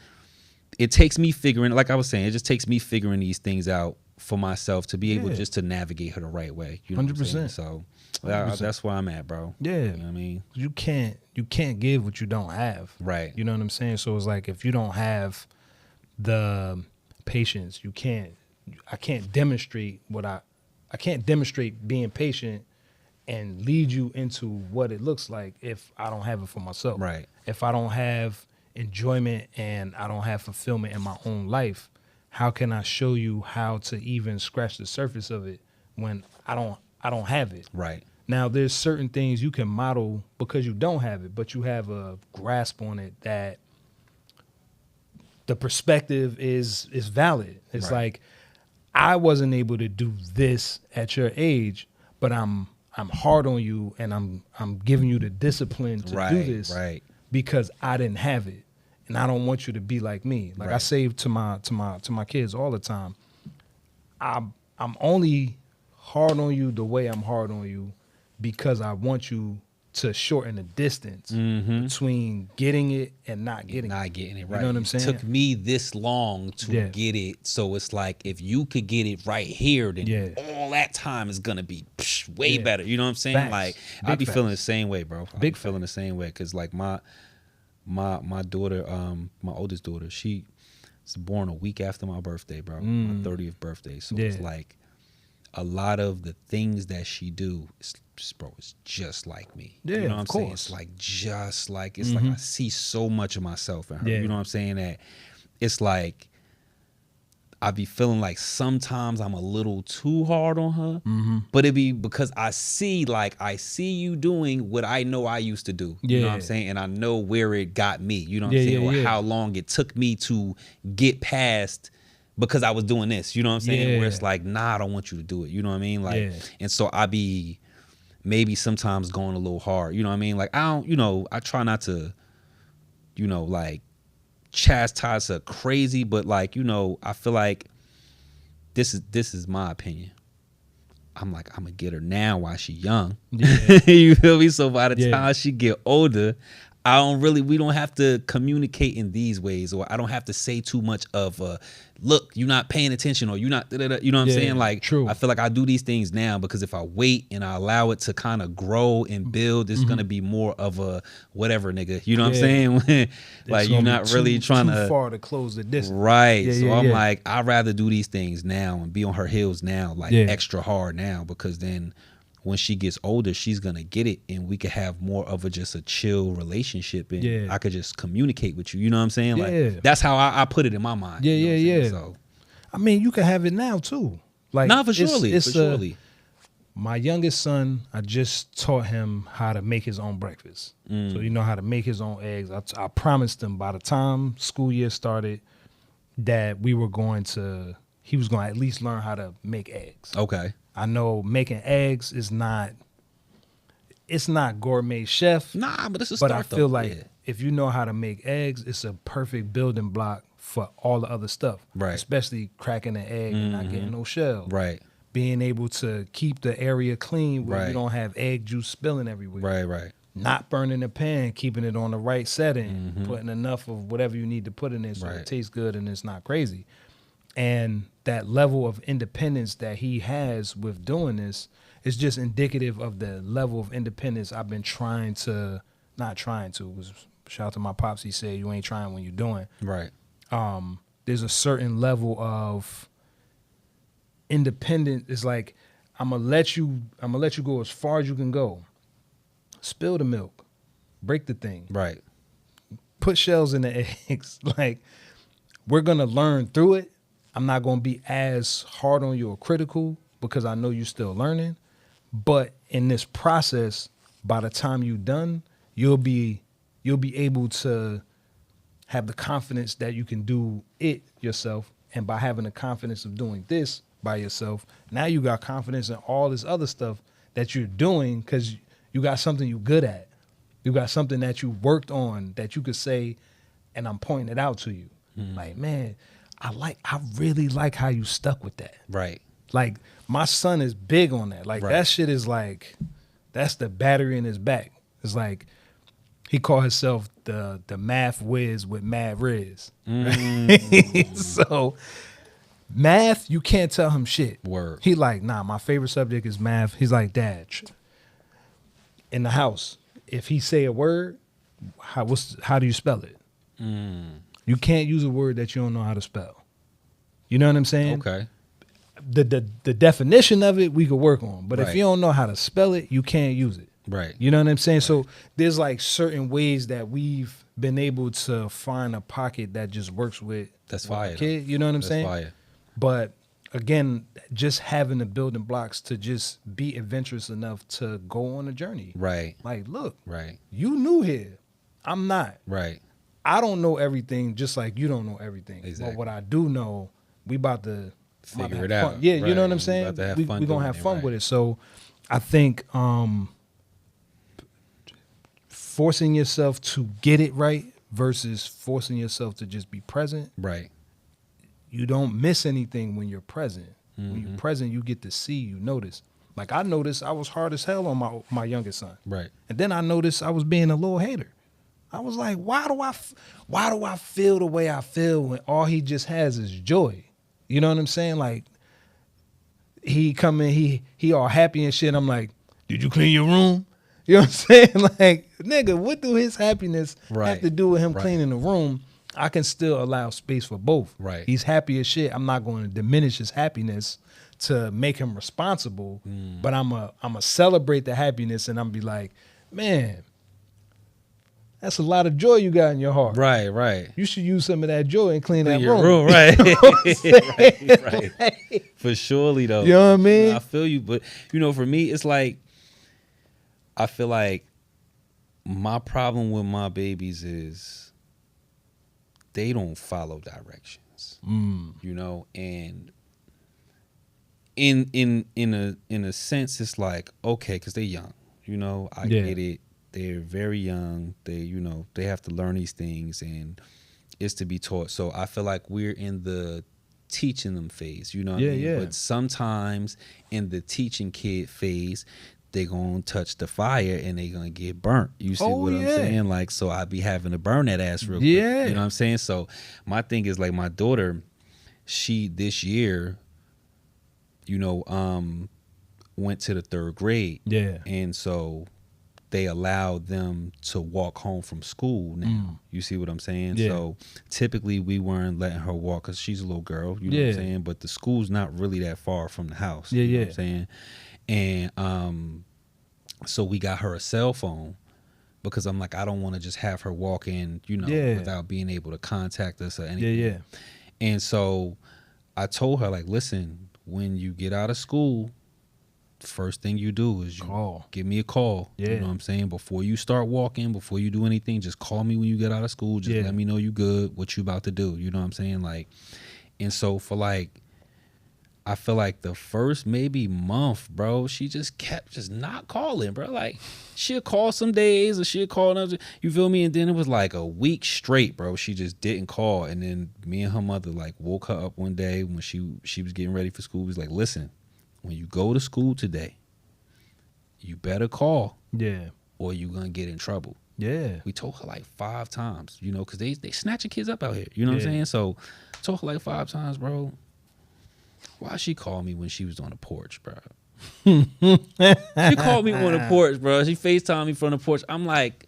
it takes me figuring, like I was saying, it just takes me figuring these things out for myself to be able Yeah. just to navigate her the right way. You know what I'm saying? 100%. So 100%. that's where I'm at, bro. Yeah. You know what I mean? You can't give what you don't have. Right. You know what I'm saying? So it's like if you don't have the patience, I can't demonstrate I can't demonstrate being patient and lead you into what it looks like if I don't have it for myself. Right. If I don't have enjoyment and I don't have fulfillment in my own life, how can I show you how to even scratch the surface of it when I don't have it? Right. Now, there's certain things you can model because you don't have it, but you have a grasp on it that the perspective is valid. It's Right. like, I wasn't able to do this at your age, but I'm hard on you and I'm giving you the discipline to Right, do this right. because I didn't have it. And I don't want you to be like me. Like I Right. say to my kids all the time, I'm only hard on you the way I'm hard on you because I want you to shorten the distance between getting it and not getting it. Not getting it right. You know what I'm saying? It took me this long to Yeah. get it. So it's like, if you could get it right here, then Yeah. all that time is going to be way Yeah. better. You know what I'm saying? Facts. Like, I Big be feeling the facts. same way, bro. I Big be feeling the same way. Because like my daughter, my oldest daughter, she was born a week after my birthday, bro. My 30th birthday. So it's Yeah. like a lot of the things that she do, it's just like me. Yeah, you know what I'm of saying? course. It's like just like like I see so much of myself in her. Yeah. You know what I'm saying? That it's like I be feeling like sometimes I'm a little too hard on her, but it be because I see you doing what I know I used to do. You know what I'm Yeah. saying? And I know where it got me. You know what Yeah, I'm saying? yeah, Or yeah. how long it took me to get past because I was doing this. You know what I'm saying? Where Yeah. it's like, nah, I don't want you to do it. You know what I mean? Like, Yeah. and so I be maybe sometimes going a little hard. You know what I mean? Like, I don't, you know, I try not to, you know, like chastise her crazy, but like, you know, I feel like this is my opinion. I'm like, I'm gonna get her now while she young. Yeah. You feel me? So by the Yeah. time she get older, we don't have to communicate in these ways, or I don't have to say too much of look, you're not paying attention, or you're not, you know what I'm Yeah, saying? Like, true. I feel like I do these things now because if I wait and I allow it to kind of grow and build, it's gonna be more of a whatever, nigga. You know what I'm saying? Like, It's you're gonna not be really trying too to far to close the distance. right. Yeah, So yeah, I'm yeah. like, I'd rather do these things now and be on her heels now, like Yeah. extra hard now, because then when she gets older, she's gonna get it, and we could have more of just a chill relationship, and Yeah. I could just communicate with you. You know what I'm saying? Yeah. Like, that's how I put it in my mind. Yeah, you know what I'm yeah, saying? yeah. So, I mean, you can have it now too. Like, nah, for surely. My youngest son, I just taught him how to make his own breakfast. So you know how to make his own eggs. I promised him by the time school year started that he was going to at least learn how to make eggs. Okay. I know making eggs is it's not gourmet chef, Nah, but this is. but I feel like if you know how to make eggs, it's a perfect building block for all the other stuff. Right. Especially cracking an egg and not getting no shell. Right. Being able to keep the area clean where Right. you don't have egg juice spilling everywhere. Right. Not burning the pan, keeping it on the right setting, putting enough of whatever you need to put in there so Right. it tastes good and it's not crazy. And that level of independence that he has with doing this is just indicative of the level of independence I've been not trying to. Shout out to my pops, he said, you ain't trying when you're doing. Right. There's a certain level of independent. It's like, I'm gonna let you go as far as you can go. Spill the milk, break the thing, Right. put shells in the eggs. Like, we're gonna learn through it. I'm not gonna be as hard on you or critical because I know you're still learning. But in this process, by the time you're done, you'll be able to have the confidence that you can do it yourself. And by having the confidence of doing this by yourself, now you got confidence in all this other stuff that you're doing because you got something you're good at. You got something that you worked on that you could say, and I'm pointing it out to you. Like, man, I really like how you stuck with that. Right. Like, my son is big on that. Like, Right. that shit is like, that's the battery in his back. It's like, he called himself the math whiz with mad riz. So, math, you can't tell him shit. Word. He like, nah, my favorite subject is math. He's like, Dad, in the house, if he say a word, how do you spell it? You can't use a word that you don't know how to spell. You know what I'm saying? Okay. The definition of it we could work on, but if Right. you don't know how to spell it, you can't use it. Right. You know what I'm saying? So there's like certain ways that we've been able to find a pocket that just works with That's with our fire, kid. You know what I'm That's saying? fire. But again, just having the building blocks to just be adventurous enough to go on a journey. Right. Like, look, Right. you new here. I'm not. Right. I don't know everything, just like you don't know everything. Exactly. But what I do know, we about to Figure have it out. fun. Yeah, you Right. know what I'm We saying? about to have We fun gonna doing have it, fun right. with it. So I think forcing yourself to get it right versus forcing yourself to just be present. Right. You don't miss anything when you're present. When Mm-hmm. you're present, you get to see, you notice. Like, I noticed I was hard as hell on my youngest son. Right. And then I noticed I was being a little hater. I was like, why do I feel the way I feel when all he just has is joy? You know what I'm saying? Like, he come in, he all happy and shit. I'm like, did you clean your room? You know what I'm saying? Like, nigga, what do his happiness Right. have to do with him Right. cleaning the room? I can still allow space for both. Right. He's happy as shit. I'm not going to diminish his happiness to make him responsible, but I'm a celebrate the happiness, and I'm be like, man, that's a lot of joy you got in your heart. Right. Right. You should use some of that joy and clean that Your room. room, right? You know what I'm saying? right. For surely though. You know what I mean? I feel you, but for me, it's like I feel like my problem with my babies is they don't follow directions. You know, and in a sense, it's like okay, because they're young. You know, I Yeah. get it. They're very young. They have to learn these things, and it's to be taught. So I feel like we're in the teaching them phase, you know what Yeah, I mean? yeah. But sometimes in the teaching kid phase, they gonna touch the fire and they gonna get burnt. You see what I'm saying? Like, so I be having to burn that ass real quick. You know what I'm saying? So my thing is, like, my daughter, she this year, you know, went to the 3rd grade. Yeah. And so they allowed them to walk home from school now. You see what I'm saying? Yeah. So typically we weren't letting her walk because she's a little girl, you know what I'm saying? But the school's not really that far from the house. Yeah, you know what I'm saying? And so we got her a cell phone because I'm like, I don't want to just have her walk in, you know, without being able to contact us or anything. Yeah. And so I told her, like, listen, when you get out of school, first thing you do is you give me a call. You know what I'm saying? Before you start walking, before you do anything, just call me when you get out of school. Just let me know you good, what you about to do. You know what I'm saying? Like, and so for like, I feel like the first maybe month, bro, she just kept just not calling, bro. Like, she'll call some days or she'll call another, you feel me? And then it was like a week straight, bro. She just didn't call. And then me and her mother like woke her up one day when she was getting ready for school. We was like, listen, when you go to school today, you better call. Yeah. Or you gonna get in trouble. Yeah. We told her like 5 times, you know, because they snatching kids up out here. You know what I'm saying? So told her like 5 times, bro. Why she called me when she was on the porch, bro? She called me on the porch, bro. She FaceTimed me from the porch. I'm like,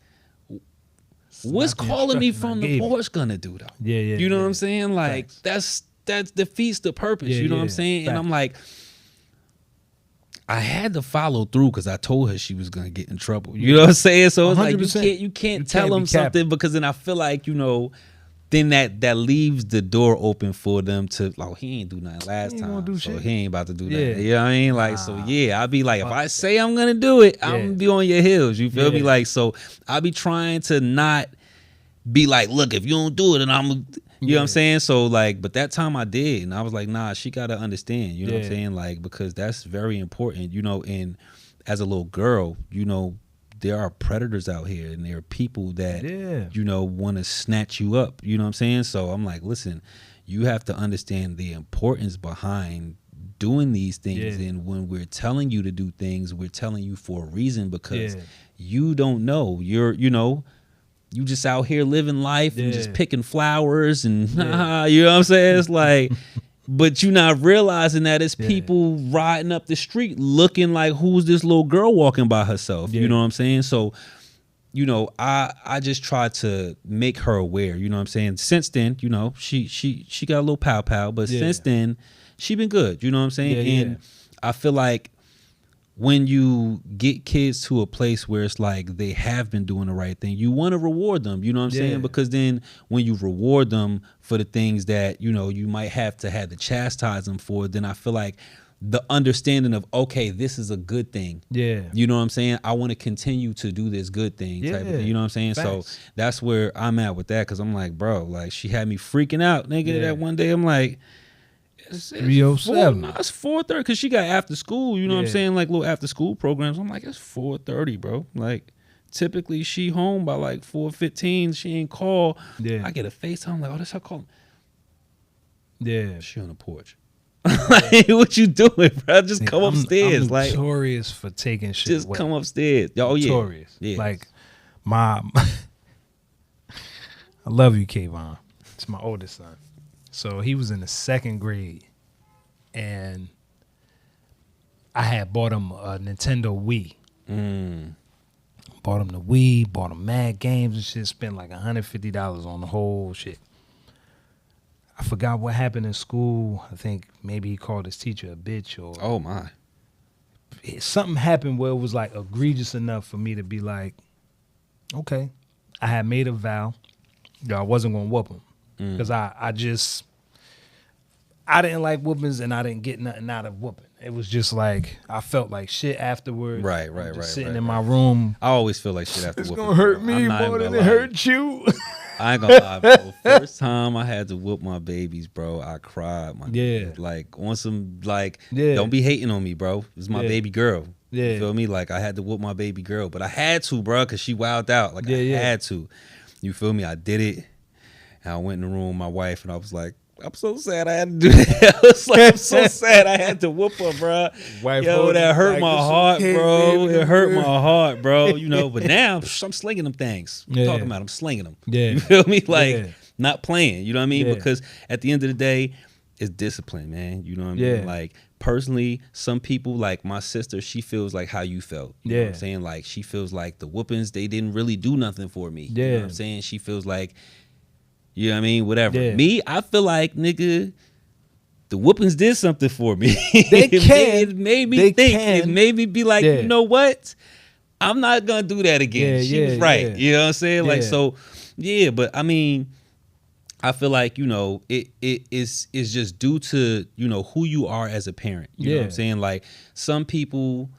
what's calling me from the porch gonna do though? Yeah. You know what I'm saying? Like, that defeats the purpose. You know what I'm saying? And I'm like, I had to follow through because I told her she was gonna get in trouble. You know what I'm saying? So it's like you can't tell them something because then I feel like, you know, then that leaves the door open for them to, like, he ain't do nothing last time, so he ain't about to do that. You know what I mean? Like, so I'll be like, if I say I'm gonna do it, I'm gonna be on your heels. You feel me? Like, so I'll be trying to not be like, look, if you don't do it, then I'm, you know what I'm saying? So like, but that time I did, and I was like, nah, she gotta understand. You know what I'm saying? Like, because that's very important. You know, and as a little girl, you know, there are predators out here and there are people that, you know, want to snatch you up. You know what I'm saying? So I'm like, listen, you have to understand the importance behind doing these things. And when we're telling you to do things, we're telling you for a reason because you don't know. You know, you just out here living life and just picking flowers and, you know what I'm saying? It's like... But you're not realizing that it's people riding up the street looking like, who's this little girl walking by herself? You know what I'm saying? So, you know, I just try to make her aware. You know what I'm saying? Since then, you know, she got a little pow, but since then, she been good. You know what I'm saying? And I feel like when you get kids to a place where it's like they have been doing the right thing, you want to reward them, you know what I'm saying? Because then when you reward them for the things that, you know, you might have to chastise them for, then I feel like the understanding of, okay, this is a good thing. You know what I'm saying? I want to continue to do this good thing type of thing. You know what I'm saying? Facts. So that's where I'm at with that, because I'm like, bro, like, she had me freaking out, nigga, that one day. I'm like, it's 3:07. No, it's 4:30 because she got after school. You know what I'm saying? Like little after school programs. I'm like, it's 4:30, bro. Like, typically she home by like 4:15. She ain't call. I get a FaceTime. I'm like, oh, that's her calling. She on the porch. Like, what you doing, bro? Just come upstairs. I'm like, notorious for taking shit. Just come upstairs. Oh yeah. Notorious. Like, I love you, Kayvon. It's my oldest son. So he was in the 2nd grade, and I had bought him a Nintendo Wii. Bought him the Wii, bought him mad games and shit, spent like $150 on the whole shit. I forgot what happened in school. I think maybe he called his teacher a bitch or... Oh, my. Something happened where it was like egregious enough for me to be like, okay. I had made a vow that I wasn't going to whoop him. Because I didn't like whoopings and I didn't get nothing out of whooping. It was just like, I felt like shit afterwards. Right. Sitting in my room. I always feel like shit after whooping. It's going to hurt me more than it hurt you. I ain't gonna lie, bro. First time I had to whoop my babies, bro, I cried. Like, on some, like, don't be hating on me, bro. It's my baby girl. You feel me? Like, I had to whoop my baby girl. But I had to, bro, because she wilded out. Like, I had to. You feel me? I did it. And I went in the room with my wife, and I was like, I'm so sad I had to do that. It's like, I'm so sad I had to whoop her, bro. Yo, that hurt my heart, bro. It hurt my heart, bro. You know, but now I'm slinging them things. I'm talking about I'm slinging them. Yeah. You feel me? Like, not playing. You know what I mean? Yeah. Because at the end of the day, it's discipline, man. You know what I mean? Like, personally, some people, like my sister, she feels like how you felt. You know what I'm saying? Like, she feels like the whoopings, they didn't really do nothing for me. You know what I'm saying? She feels like, you know what I mean? Whatever. Me, I feel like, nigga, the whoopings did something for me. They can. It made me think. It made me be like, you know what? I'm not going to do that again. She was right. You know what I'm saying? Like, so, yeah, but I mean, I feel like, you know, it is just due to, you know, who you are as a parent. You know what I'm saying? Like, some people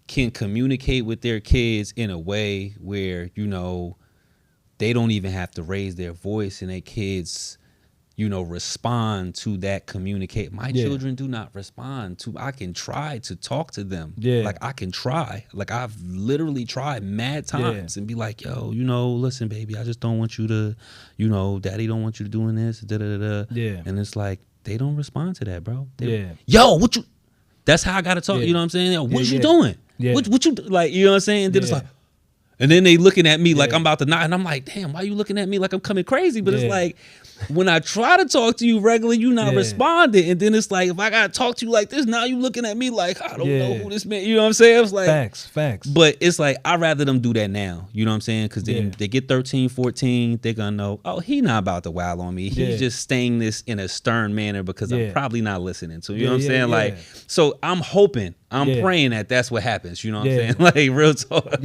can communicate with their kids in a way where, you know, they don't even have to raise their voice and their kids, you know, respond to that communicate. My children do not respond to, I can try to talk to them. Like, I can try. Like, I've literally tried mad times and be like, yo, you know, listen, baby, I just don't want you to, you know, daddy don't want you to doing this, da-da-da-da. And it's like, they don't respond to that, bro. Yo, what you, that's how I got to talk. You know what I'm saying? Yo, what you doing? What you, like, you know what I'm saying? And then it's like, and then they looking at me like I'm about to knock, and I'm like, damn, why you looking at me like I'm coming crazy? But it's like, when I try to talk to you regularly, you not responding. And then it's like, if I gotta talk to you like this, now you looking at me like, I don't know who this man, you know what I'm saying? It's like facts. But it's like, I'd rather them do that now. You know what I'm saying? Because then they get 13, 14, they're gonna know, oh, he not about to wow on me. He's just saying this in a stern manner because I'm probably not listening to. You know what I'm saying? Like, so I'm hoping, I'm praying that that's what happens. You know what I'm saying? Like, real talk.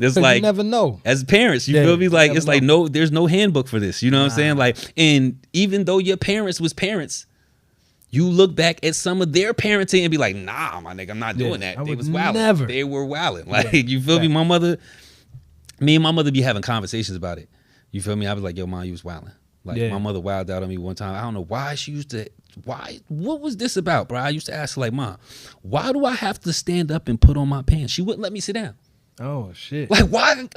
It's like, you never know. As parents, you feel me? Like, it's like, no, there's no handbook for this. You know what I'm saying? Like, and even though your parents was parents, you look back at some of their parenting and be like, nah, my nigga, I'm not doing that. They was wilding. They were wilding. Like, you feel me? Me and my mother be having conversations about it. You feel me? I was like, yo, mom, you was wilding. Like, my mother wilded out on me one time. I don't know why she used to, what was this about, bro? I used to ask her, like, mom, why do I have to stand up and put on my pants? She wouldn't let me sit down. Oh, shit. Like, why?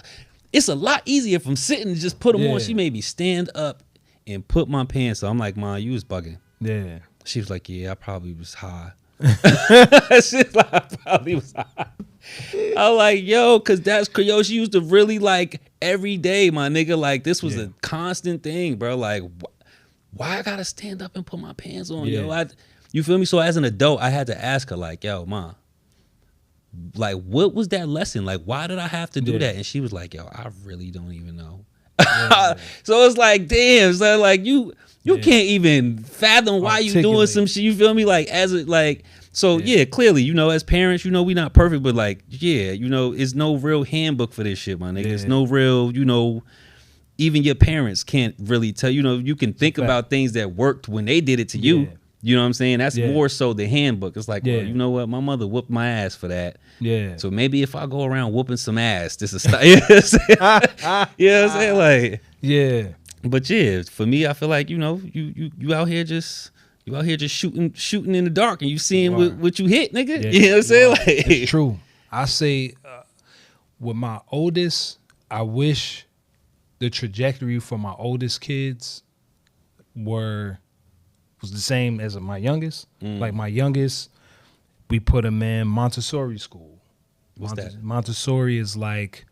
It's a lot easier if I'm sitting and just put them on. She made me stand up and put my pants on. I'm like, mom, you was bugging. She was like, yeah, I probably was high. She's like, I probably was high. I'm like, yo, because that's, yo, she used to really, like, every day, my nigga, like, this was a constant thing, bro. Like, why I gotta stand up and put my pants on, yo? You feel me? So as an adult, I had to ask her, like, yo, mom, like, what was that lesson? Like, why did I have to do that? And she was like, yo, I really don't even know. So it's like, damn, so like, you can't even fathom why you doing some shit. You feel me? Like, as a, like, so clearly, you know, as parents, you know, we not perfect, but like, you know, it's no real handbook for this shit, my nigga. It's no real, you know, even your parents can't really tell, you know, you can think about things that worked when they did it to you. You know what I'm saying? That's more so the handbook. It's like, well, you know what? My mother whooped my ass for that. So maybe if I go around whooping some ass, this is style. You know what I'm saying? Like, But for me, I feel like, you know, you out here just shooting in the dark, and you seeing what you hit, nigga. You know what I'm saying? Like, it's true. I say with my oldest, I wish the trajectory for my oldest kids was the same as my youngest. Like, my youngest, we put him in Montessori school. What's that? Montessori is like,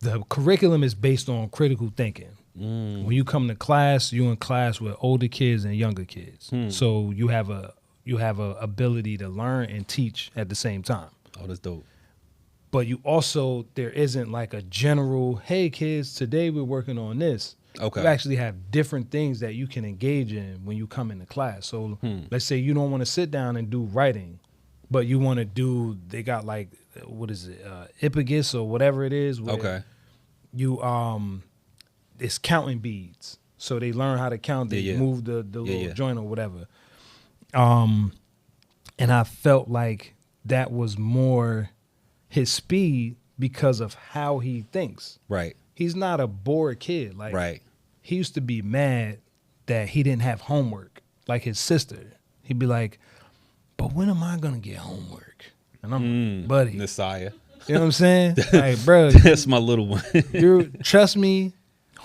the curriculum is based on critical thinking. When you come to class, you're in class with older kids and younger kids. So you have a ability to learn and teach at the same time. Oh, that's dope. But you also, there isn't like a general, hey kids, today we're working on this. Okay. You actually have different things that you can engage in when you come into class. So let's say you don't want to sit down and do writing, but you want to do, they got like, what is it, Ipagus or whatever it is. Okay. You, it's counting beads. So they learn how to count, they move the little joint or whatever. And I felt like that was more his speed because of how he thinks. Right. He's not a bored kid. Like, he used to be mad that he didn't have homework, like his sister. He'd be like, but when am I gonna get homework? And I'm like, buddy. Messiah. You know what I'm saying? Like, bro. That's my little one. Trust me,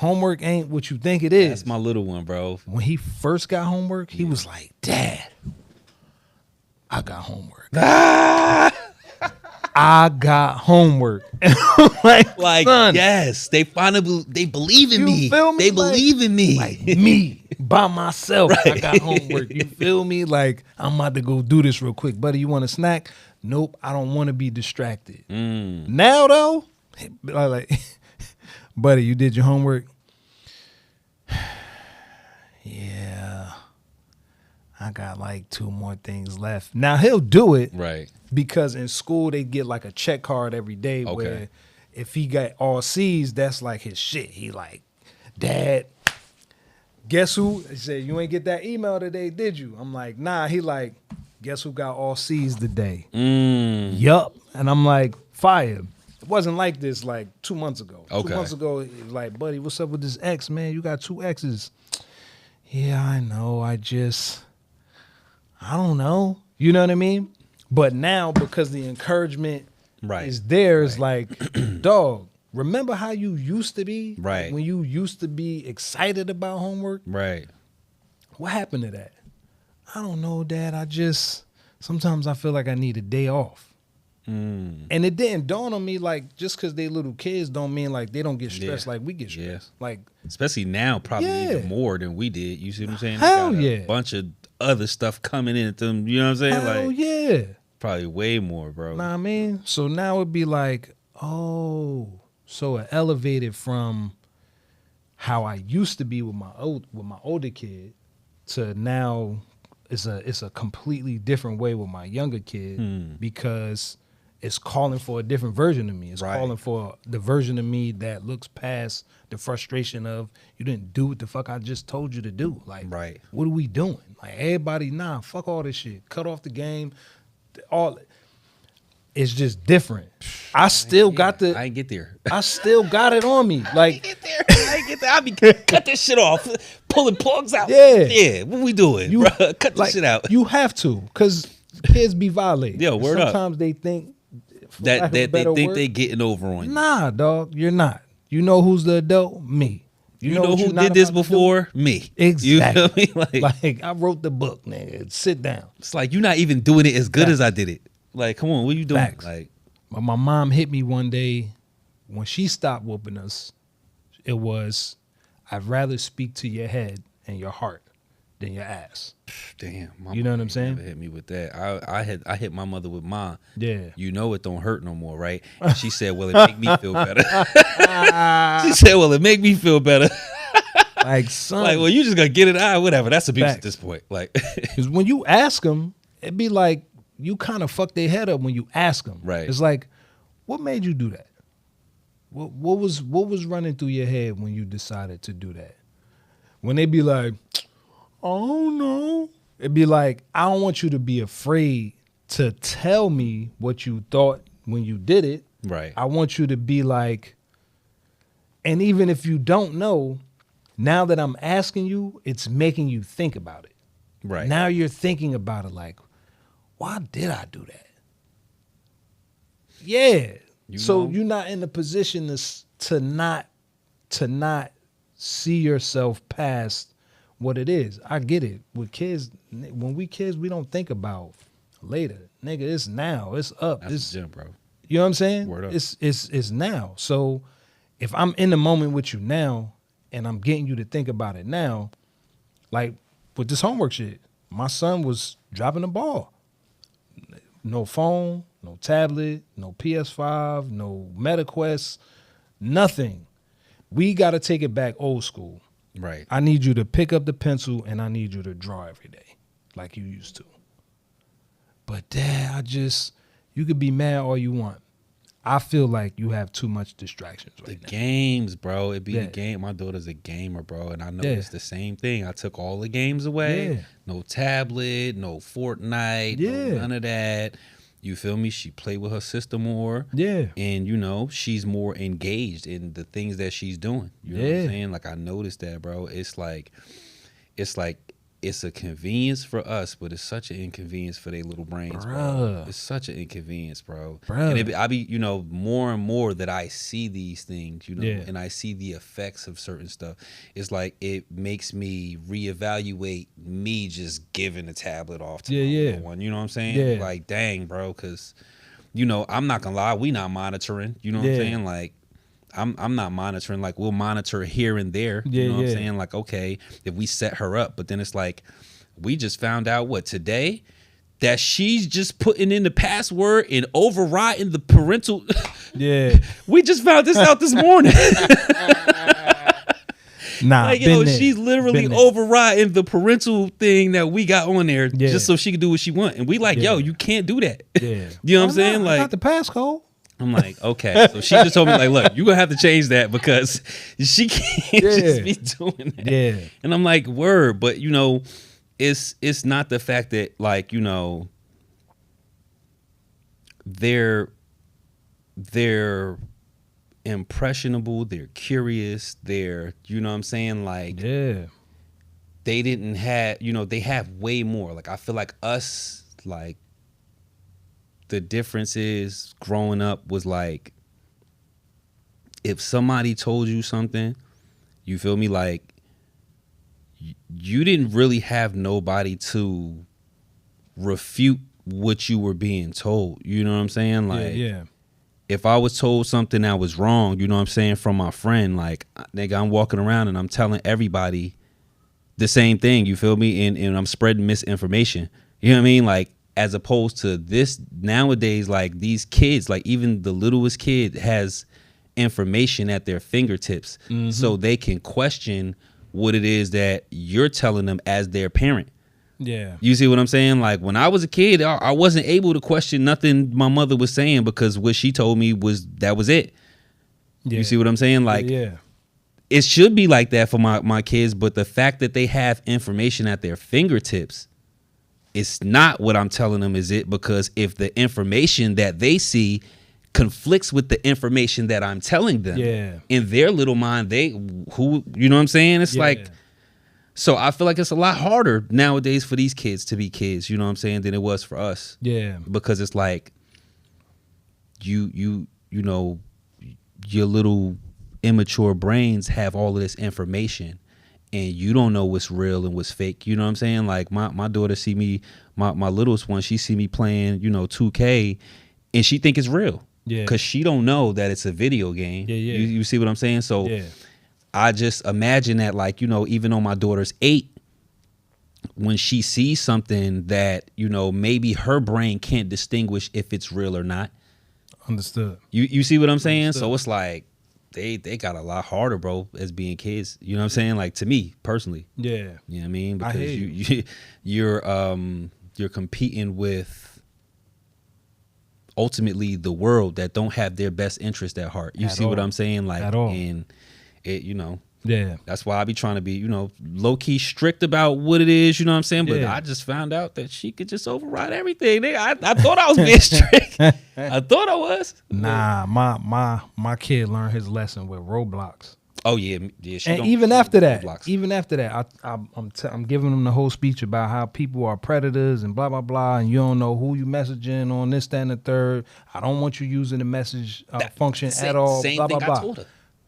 homework ain't what you think it is. That's my little one, bro. When he first got homework, he was like, Dad, I got homework. I got homework. like son, yes, they finally they believe in me. Feel me. They believe in me. Like me by myself. Right. I got homework. You feel me? Like I'm about to go do this real quick. Buddy, you want a snack? Nope, I don't want to be distracted. Now though, like, buddy, you did your homework? Yeah. I got like 2 more things left. Now he'll do it. Right. Because in school they get like a check card every day where if he got all C's, that's like his shit. He like, Dad, guess who? He said, you ain't get that email today, did you? I'm like, nah. He like, guess who got all C's today? Yup. And I'm like, fire. It wasn't like this like 2 months ago. Okay. 2 months ago, it was like, buddy, what's up with this X, man? You got 2 X's. Yeah, I know. I don't know. You know what I mean? But now, because the encouragement is there, it's like, dog, remember how you used to be? Right. Like when you used to be excited about homework? Right. What happened to that? I don't know, Dad. Sometimes I feel like I need a day off. And it didn't dawn on me, like, just because they little kids don't mean like they don't get stressed like we get stressed. Like, especially now, probably even more than we did. You see what I'm saying? Hell they got a bunch of other stuff coming in at them. You know what I'm saying? Hell like, yeah. Probably way more, bro. Know what I mean? So now it'd be like, oh, so it elevated from how I used to be with my older kid to now it's a completely different way with my younger kid because it's calling for a different version of me. It's calling for the version of me that looks past the frustration of you didn't do what the fuck I just told you to do. Like, what are we doing? Like everybody, fuck all this shit. Cut off the game. It's just different. I still got I ain't get there. I still got it on me. Like I ain't get there. I be cut this shit off, pulling plugs out. Yeah. What we doing, bro? Cut this shit out. You have to, because kids be violated. Yo, word up. Sometimes they think that they think they getting over on you. Nah, dog, you're not. You know who's the adult? Me. You know who did this before? Me. Exactly. You feel me? Like I wrote the book, nigga. Sit down. It's like you're not even doing it as good as I did it. Like, come on, what are you doing? Facts. Like, my mom hit me one day when she stopped whooping us. It was, I'd rather speak to your head and your heart than your ass. Damn, you know what I'm saying? Never hit me with that. I hit my mother with mine. Yeah, you know it don't hurt no more, right? And she said, "Well, it make me feel better." She said, "Well, it make me feel better." Like, son, like, well, you just gonna get it out, whatever. That's abuse at this point. Like, because when you ask them, it'd be like you kind of fuck their head up when you ask them. Right? It's like, what made you do that? What was running through your head when you decided to do that? When they be like, oh no, it'd be like, I don't want you to be afraid to tell me what you thought when you did it. Right. I want you to be like, and even if you don't know, now that I'm asking you, it's making you think about it. Right. Now you're thinking about it like, why did I do that? Yeah. So you're not in a position to not see yourself past what it is. I get it. With kids, when we kids, we don't think about later. Nigga, it's now. It's up. That's the gym, bro. You know what I'm saying? Word up. It's now. So if I'm in the moment with you now and I'm getting you to think about it now, like with this homework shit, my son was dropping the ball. No phone, no tablet, no PS5, no MetaQuest, nothing. We got to take it back old school. Right. I need you to pick up the pencil and I need you to draw every day like you used to. But Dad, you could be mad all you want. I feel like you have too much distractions right now. The games, bro. It be the game. My daughter's a gamer, bro. And I know it's the same thing. I took all the games away. Yeah. No tablet, no Fortnite, no none of that. You feel me? She played with her sister more. Yeah. And, she's more engaged in the things that she's doing. You know what I'm saying? Like, I noticed that, bro. It's like it's a convenience for us, but it's such an inconvenience for their little brains, bro. Bruh. It's such an inconvenience, bro. Bruh. And I be, you know, more and more that I see these things, you know, Yeah. and I see the effects of certain stuff. It's like it makes me reevaluate me just giving the tablet off to my little one. You know what I'm saying? Yeah. Like, dang, bro, because, you know, I'm not gonna lie, we not monitoring. You know what I'm saying? Like, I'm not monitoring. Like, we'll monitor here and there. Yeah, you know what yeah. I'm saying? Like, okay, if we set her up, but then it's like, we just found out today that she's just putting in the password and overriding the parental. Yeah. We just found this out this morning. Nah, Like, been yo, there. she's literally Been there. overriding the parental thing that we got on there Yeah. just so she can do what she want. And we like, yo, you can't do that. Yeah. You know what I'm Why saying? not? I Like, got the passcode. I'm like, okay. So she just told me, like, look, you're going to have to change that because she can't just be doing that. Yeah. And I'm like, word. But, you know, it's not the fact that, like, you know, they're impressionable, they're curious, they're, you know what I'm saying? Like, Yeah. they didn't have, you know, they have way more. Like, I feel like us, like, the difference is growing up was like, if somebody told you something, you feel me, like, you didn't really have nobody to refute what you were being told. You know what I'm saying? Like, yeah. if I was told something that was wrong, you know what I'm saying, from my friend, like, nigga, I'm walking around and I'm telling everybody the same thing, you feel me? And I'm spreading misinformation. You know what I mean? Like, as opposed to this nowadays, like, these kids, like, even the littlest kid has information at their fingertips, so they can question what it is that you're telling them as their parent. Yeah. You see what I'm saying? Like, when I was a kid, I wasn't able to question nothing my mother was saying because what she told me was it. Yeah. You see what I'm saying? Like, yeah. it should be like that for my kids, but the fact that they have information at their fingertips, it's not what I'm telling them is it, because if the information that they see conflicts with the information that I'm telling them, in their little mind, you know what I'm saying? It's like, so I feel like it's a lot harder nowadays for these kids to be kids, you know what I'm saying, than it was for us. Yeah. Because it's like, you know, your little immature brains have all of this information and you don't know what's real and what's fake. You know what I'm saying? Like, my daughter see me, my littlest one, she see me playing, you know, 2K, and she think it's real. Yeah. Because she don't know that it's a video game. Yeah. You see what I'm saying? So Yeah. I just imagine that, like, you know, even though my daughter's 8, when she sees something that, you know, maybe her brain can't distinguish if it's real or not. Understood. You see what I'm saying? Understood. So it's like, they got a lot harder, bro, as being kids. You know what I'm saying? Like, to me personally. Yeah. You know what I mean? I Because hear you're competing with ultimately the world that don't have their best interest at heart. You At see what all. I'm saying? Like, At all. and it, you know, Yeah. that's why I be trying to be, you know, low key strict about what it is, you know what I'm saying? But Yeah. I just found out that she could just override everything. I thought I was being strict. I thought I was. Nah, my kid learned his lesson with Roblox. Oh yeah. She And don't- even she after don't that, Roblox. I'm giving them the whole speech about how people are predators and blah blah blah, and you don't know who you messaging on this, that, and the third. I don't want you using the message function at all. Same blah thing blah blah. I told her.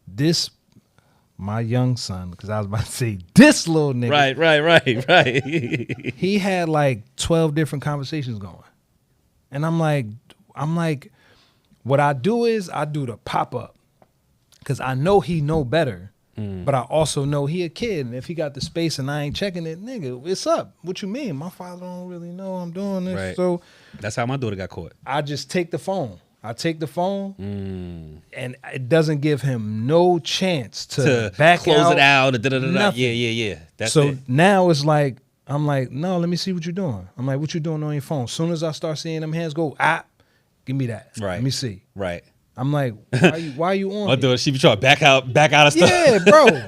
This, my young son, because I was about to say this little nigga. Right. He had like 12 different conversations going, and I'm like, what I do is I do the pop up. Because I know he know better, but I also know he a kid. And if he got the space and I ain't checking it, nigga, it's up. What you mean? My father don't really know I'm doing this. Right. So That's how my daughter got caught. I just take the phone. And it doesn't give him no chance to back close out. it out. nothing. Yeah. That's So it. now it's like, I'm like, no, let me see what you're doing. I'm like, what you doing on your phone? As soon as I start seeing them hands go, give me that. Right. Let me see. Right. I'm like, why are you on My here? daughter, she be trying to back out of stuff. Yeah, bro.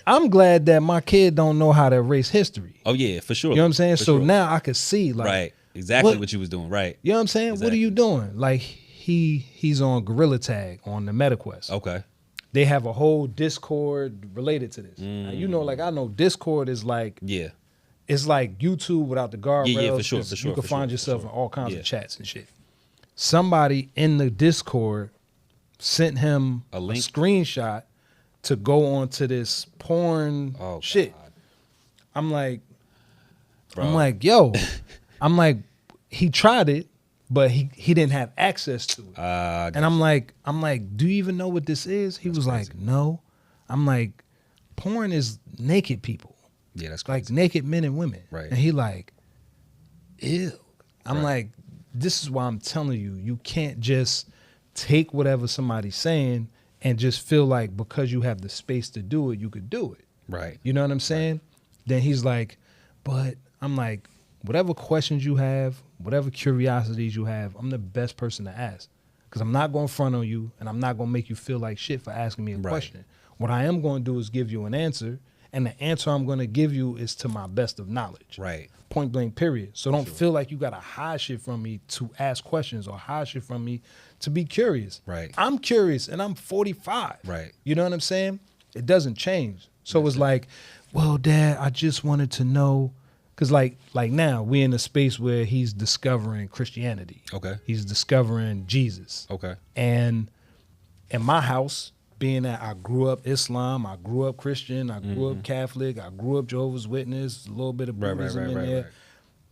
I'm glad that my kid don't know how to erase history. Oh yeah, for sure. You know what I'm saying? For So sure. now I could see, like, right, exactly what- what you was doing. Right. you know what I'm saying? What are you doing? Like, he's on Gorilla Tag on the MetaQuest. Okay. They have a whole Discord related to this. Now, you know, like, I know Discord is like, Yeah. it's like YouTube without the guardrails. Yeah, for sure, 'cause for sure, You can for find sure, yourself for in sure. all kinds Yeah. of chats and shit. Somebody in the Discord sent him A a link? screenshot to go onto this porn Oh, shit. God. I'm like, Bro. yo, I'm like, he tried it, but he didn't have access to it. And I'm like, do you even know what this is? He was like, no. I'm like, porn is naked people, Yeah, that's like crazy. naked men and women. Right. And he like, ew. I'm Right. like, this is why I'm telling you, you can't just take whatever somebody's saying and just feel like because you have the space to do it, you could do it. Right. You know what I'm saying? Then he's like, but I'm like, whatever questions you have, whatever curiosities you have, I'm the best person to ask. Because I'm not going to front on you and I'm not going to make you feel like shit for asking me a Right. question. What I am going to do is give you an answer. And the answer I'm going to give you is to my best of knowledge. Right. Point blank, period. So don't feel like you got to hide shit from me to ask questions or hide shit from me to be curious. Right. I'm curious and I'm 45. Right. You know what I'm saying? It doesn't change. So it's like, well, Dad, I just wanted to know. Because like now we're in a space where he's discovering Christianity. Okay. He's discovering Jesus. Okay. And in my house, being that I grew up Islam, I grew up Christian, I grew up Catholic, I grew up Jehovah's Witness, a little bit of Buddhism in there. Right.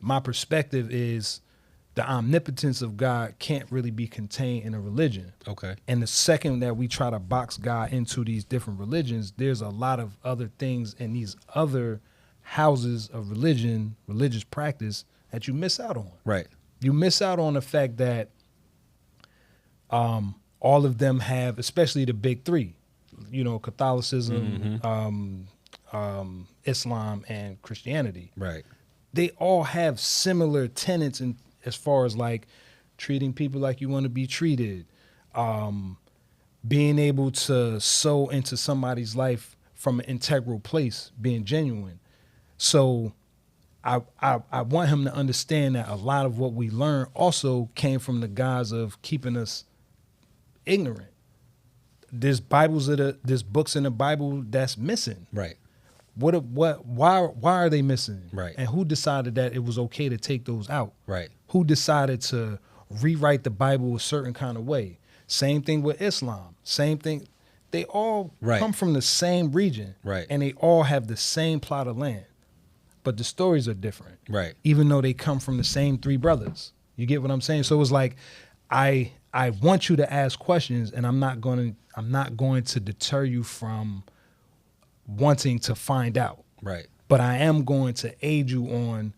My perspective is the omnipotence of God can't really be contained in a religion. Okay. And the second that we try to box God into these different religions, there's a lot of other things in these other houses of religion, religious practice that you miss out on. Right. You miss out on the fact that all of them have, especially the big three, you know, Catholicism, Islam, and Christianity. Right. They all have similar tenets in as far as like treating people like you want to be treated, being able to sow into somebody's life from an integral place, being genuine. So I want him to understand that a lot of what we learn also came from the guise of keeping us ignorant. There's books in the Bible that's missing. Right. Why are they missing? Right. And who decided that it was okay to take those out? Right. Who decided to rewrite the Bible a certain kind of way? Same thing with Islam. Same thing. They all Right. come from the same region. Right. And they all have the same plot of land. But the stories are different. Right. Even though they come from the same three brothers. You get what I'm saying? So it's like I want you to ask questions, and I'm not going to deter you from wanting to find out. Right. But I am going to aid you on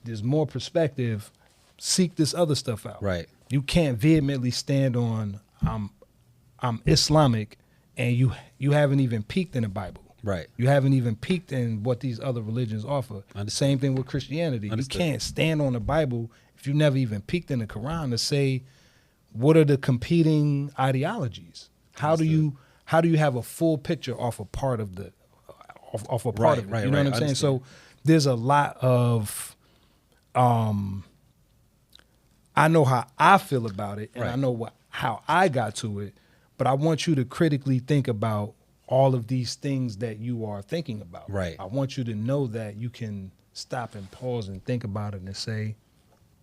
there's more perspective. Seek this other stuff out. Right. You can't vehemently stand on I'm Islamic and you haven't even peeked in the Bible. Right. You haven't even peeked in what these other religions offer. Understood. Same thing with Christianity. Understood. You can't stand on the Bible if you never even peeked in the Quran to say what are the competing ideologies. How do you have a full picture off a part of the off a part of it? Right, You know right, what I'm saying? understand. So there's a lot of I know how I feel about it, and I Right. know how I got to it, but I want you to critically think about all of these things that you are thinking about. Right. I want you to know that you can stop and pause and think about it and say,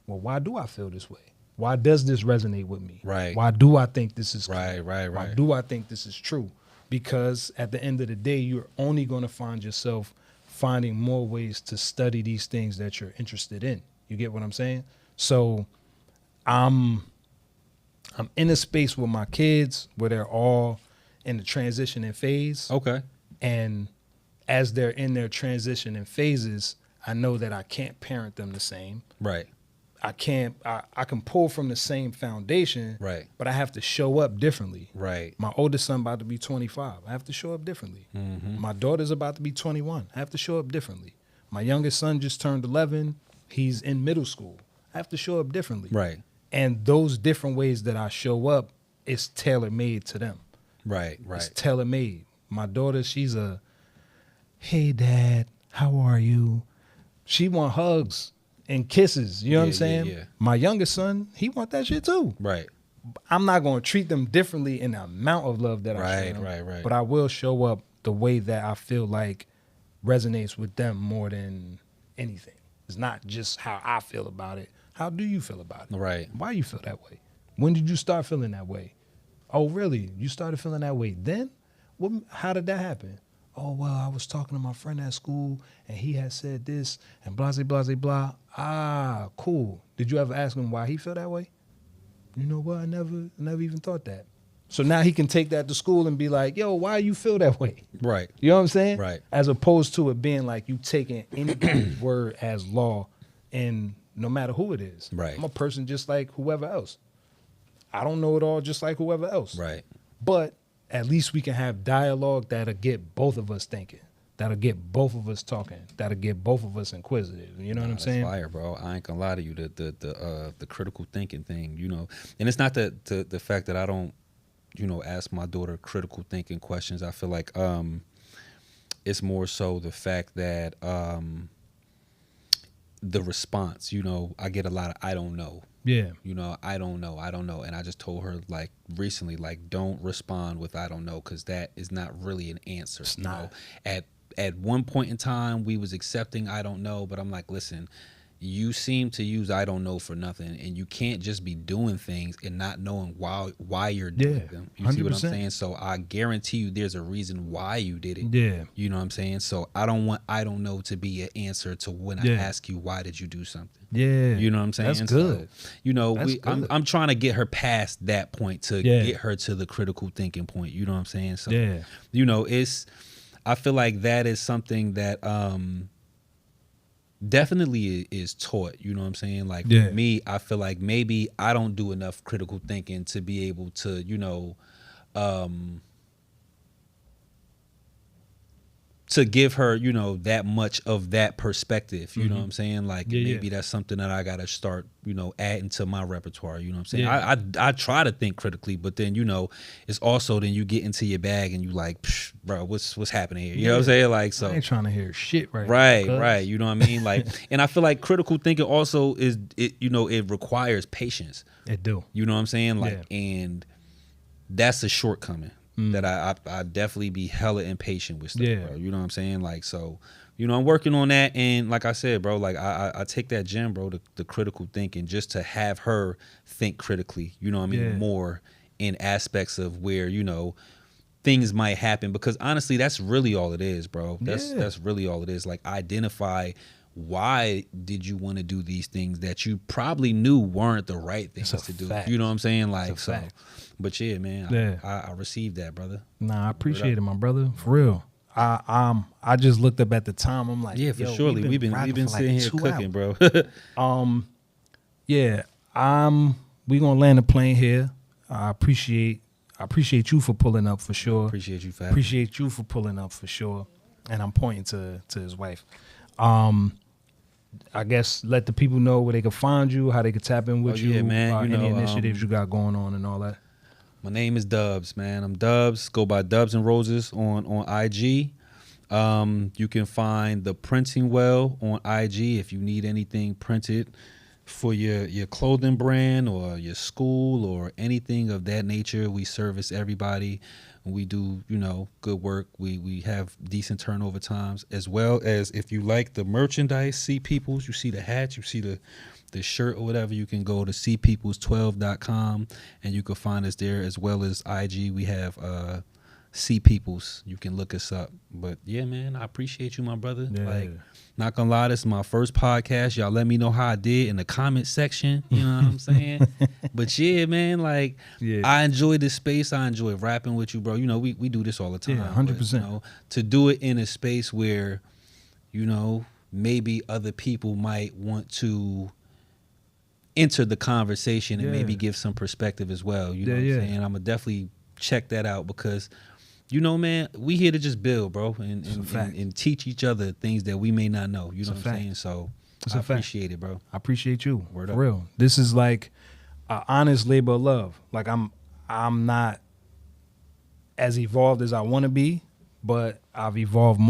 well, why do I feel this way? Why does this resonate with me? Right. Why do I think this is Right, true? right, Why right. do I think this is true? Because at the end of the day, you're only going to find yourself finding more ways to study these things that you're interested in. You get what I'm saying? So I'm in a space with my kids where they're all in the transitioning phase. Okay. And as they're in their transitioning phases, I know that I can't parent them the same. Right. I can pull from the same foundation, Right. but I have to show up differently. Right. My oldest son about to be 25. I have to show up differently. Mm-hmm. My daughter's about to be 21. I have to show up differently. My youngest son just turned 11. He's in middle school. I have to show up differently. Right. And those different ways that I show up is tailor-made to them. Right. It's Right. tailor-made. My daughter, she's a, hey, Dad, how are you? She want hugs and kisses. You know what I'm Yeah, saying? yeah. My youngest son, he want that shit too. Right. I'm not going to treat them differently in the amount of love that I Right, show them. right. But I will show up the way that I feel like resonates with them more than anything. It's not just how I feel about it. How do you feel about it? Right. Why you feel that way? When did you start feeling that way? Oh, really? You started feeling that way then? How did that happen? Oh, well, I was talking to my friend at school, and he had said this, and blah, blah, blah, blah. Ah, cool. Did you ever ask him why he felt that way? You know what? I never even thought that. So now he can take that to school and be like, yo, why you feel that way? Right. You know what I'm saying? Right. As opposed to it being like you taking anybody's word as law, and no matter who it is. Right. I'm a person just like whoever else. I don't know it all just like whoever else. Right. But at least we can have dialogue that'll get both of us thinking, that'll get both of us talking, that'll get both of us inquisitive. You know what I'm saying? Fire, bro. I ain't gonna lie to you. The critical thinking thing, you know, and it's not the fact that I don't, you know, ask my daughter critical thinking questions. I feel like it's more so the fact that the response, you know, I get a lot of I don't know. Yeah. You know, I don't know. And I just told her like recently, like, don't respond with I don't know, because that is not really an answer. It's you not. know, at one point in time we was accepting I don't know, but I'm like, listen, you seem to use I don't know for nothing, and you can't just be doing things and not knowing why you're doing them. You 100%. See what I'm saying? So I guarantee you there's a reason why you did it. Yeah. You know what I'm saying? So I don't want I don't know to be an answer to when I ask you why did you do something. Yeah. You know what I'm saying? That's good. So, you know, I'm trying to get her past that point to get her to the critical thinking point. You know what I'm saying? So you know, I feel like that is something that definitely is taught. You know what I'm saying? Like for me, I feel like maybe I don't do enough critical thinking to be able to, you know, to give her, you know, that much of that perspective. You know what I'm saying? Like maybe that's something that I gotta start, you know, adding to my repertoire. You know what I'm saying? I try to think critically, but then, you know, it's also then you get into your bag and you like, bro, what's happening here? You know what I'm saying? Like, so I ain't trying to hear shit now. Right. You know what I mean? Like, and I feel like critical thinking also you know, it requires patience. It do. You know what I'm saying? Like, and that's a shortcoming. That I definitely be hella impatient with stuff, bro. You know what I'm saying? Like, so, you know, I'm working on that. And like I said, bro, like I take that gem, bro, the critical thinking, just to have her think critically, you know what I mean, more in aspects of where, you know, things might happen. Because honestly, that's really all it is, bro. That's really all it is. Like, identify why did you want to do these things that you probably knew weren't the right things to do. You know what I'm saying? Like, so, but yeah, man, I received that, brother. Nah, I appreciate it, my brother, for real. I just looked up at the time. I'm like, yeah, for sure. We've been sitting here cooking, bro. We gonna land the plane here. I appreciate you for pulling up for sure. Appreciate you for pulling up for sure. And I'm pointing to his wife. I guess let the people know where they can find you, how they can tap in with you, yeah, man. You any know, initiatives you got going on and all that. My name is Dubz, man. I'm Dubz. Go by Dubz and Roses on IG. You can find the Printing Well on IG if you need anything printed for your clothing brand or your school or anything of that nature. We service everybody. We do, you know, good work. We have decent turnover times, as well as if you like the merchandise, See Peoples, you see the hats, you see the shirt or whatever, you can go to cpeoples12.com and you can find us there, as well as IG. We have See Peoples. You can look us up. But yeah, man, I appreciate you, my brother. Like, not gonna lie, this is my first podcast. Y'all let me know how I did in the comment section. You know what I'm saying? But yeah, man, like, I enjoy this space. I enjoy rapping with you, bro. You know, we do this all the time. 100%. But, you know, to do it in a space where, you know, maybe other people might want to enter the conversation and maybe give some perspective as well. You know what I'm saying? I'm gonna definitely check that out, because, you know, man, we here to just build, bro, and teach each other things that we may not know. You know what I'm saying? So I appreciate it, bro. I appreciate you. Word for up. real. This is like an honest labor of love. Like, I'm not as evolved as I want to be, but I've evolved a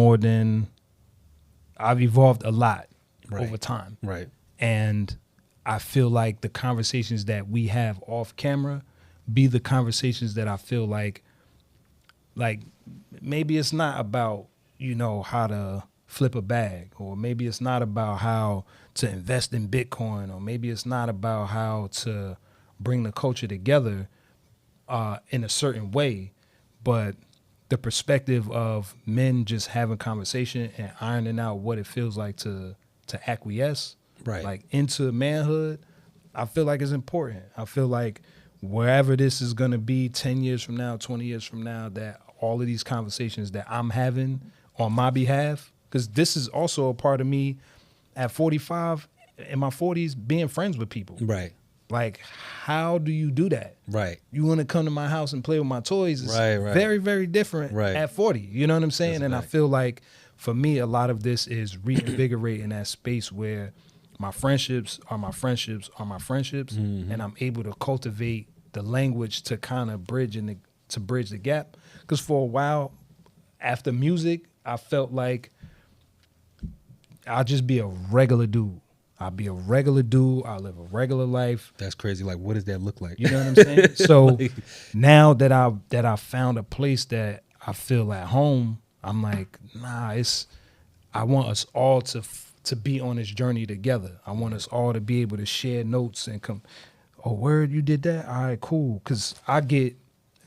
lot over time. Right. And I feel like the conversations that we have off camera be the conversations that I feel like maybe it's not about, you know, how to flip a bag, or maybe it's not about how to invest in Bitcoin, or maybe it's not about how to bring the culture together in a certain way, but the perspective of men just having conversation and ironing out what it feels like to acquiesce, Right. like into manhood, I feel like is important. I feel like wherever this is going to be 10 years from now, 20 years from now, that all of these conversations that I'm having on my behalf, because this is also a part of me at 45, in my 40s, being friends with people. Right. Like, how do you do that? Right. You want to come to my house and play with my toys? It's Right. very, very different Right. at 40. You know what I'm saying? That's a And I fact. feel like for me, a lot of this is reinvigorating that space where my friendships are my friendships are my friendships, Mm-hmm. and I'm able to cultivate the language to kind of bridge the gap. Because for a while, after music, I felt like I'll just be a regular dude. I'll be a regular dude. I'll live a regular life. That's crazy. Like, what does that look like? You know what I'm saying? So Like- now that I found a place that I feel at home, I'm like, nah, I want us all to be on this journey together. I want us all to be able to share notes and come, oh, word, you did that? All right, cool. Because I get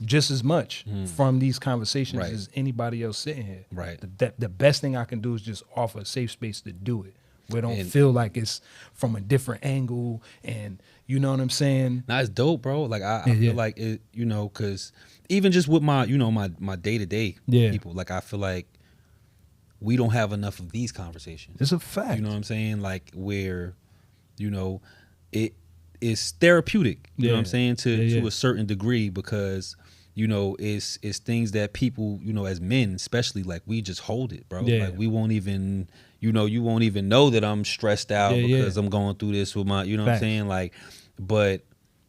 just as much from these conversations Right. as anybody else sitting here. Right. The best thing I can do is just offer a safe space to do it. Where it don't And- feel like it's from a different angle, and you know what I'm saying? Nah, it's dope, bro. Like I Yeah, feel yeah. like it, you know, because even just with my, you know, my day-to-day Yeah. people, like I feel like we don't have enough of these conversations. It's a fact. You know what I'm saying? Like where, you know, it is therapeutic. You know what I'm Yeah. saying? Yeah, yeah. To a certain degree, because you know it's things that people, you know, as men especially, like we just hold it, bro. Yeah. Like we won't even, you know, you won't even know that I'm stressed out Yeah, because yeah. I'm going through this with my, you know what I'm Facts. saying? Like, but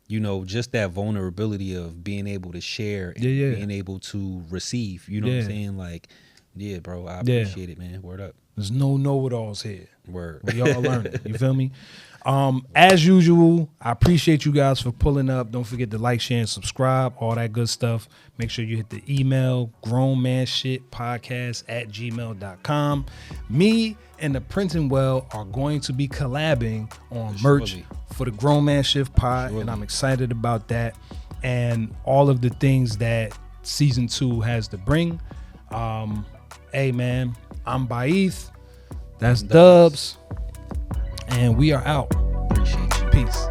you know, just that vulnerability of being able to share and Yeah, yeah. being able to receive, you know what Yeah. I'm saying? Like, yeah, bro, I Yeah. appreciate it, man. Word up. There's no know-it-alls here. Word. We all learning. You feel me? As usual, I appreciate you guys for pulling up. Don't forget to like, share, and subscribe, all that good stuff. Make sure you hit the email, grownmanshitpodcast@gmail.com. Me and the Printing Well are going to be collabing on merch Surely. for the Grown Man Shift Pod, Surely. and I'm excited about that and all of the things that season 2 has to bring. Hey, man, I'm Baith. That's Dubz. And we are out. Appreciate you. Peace.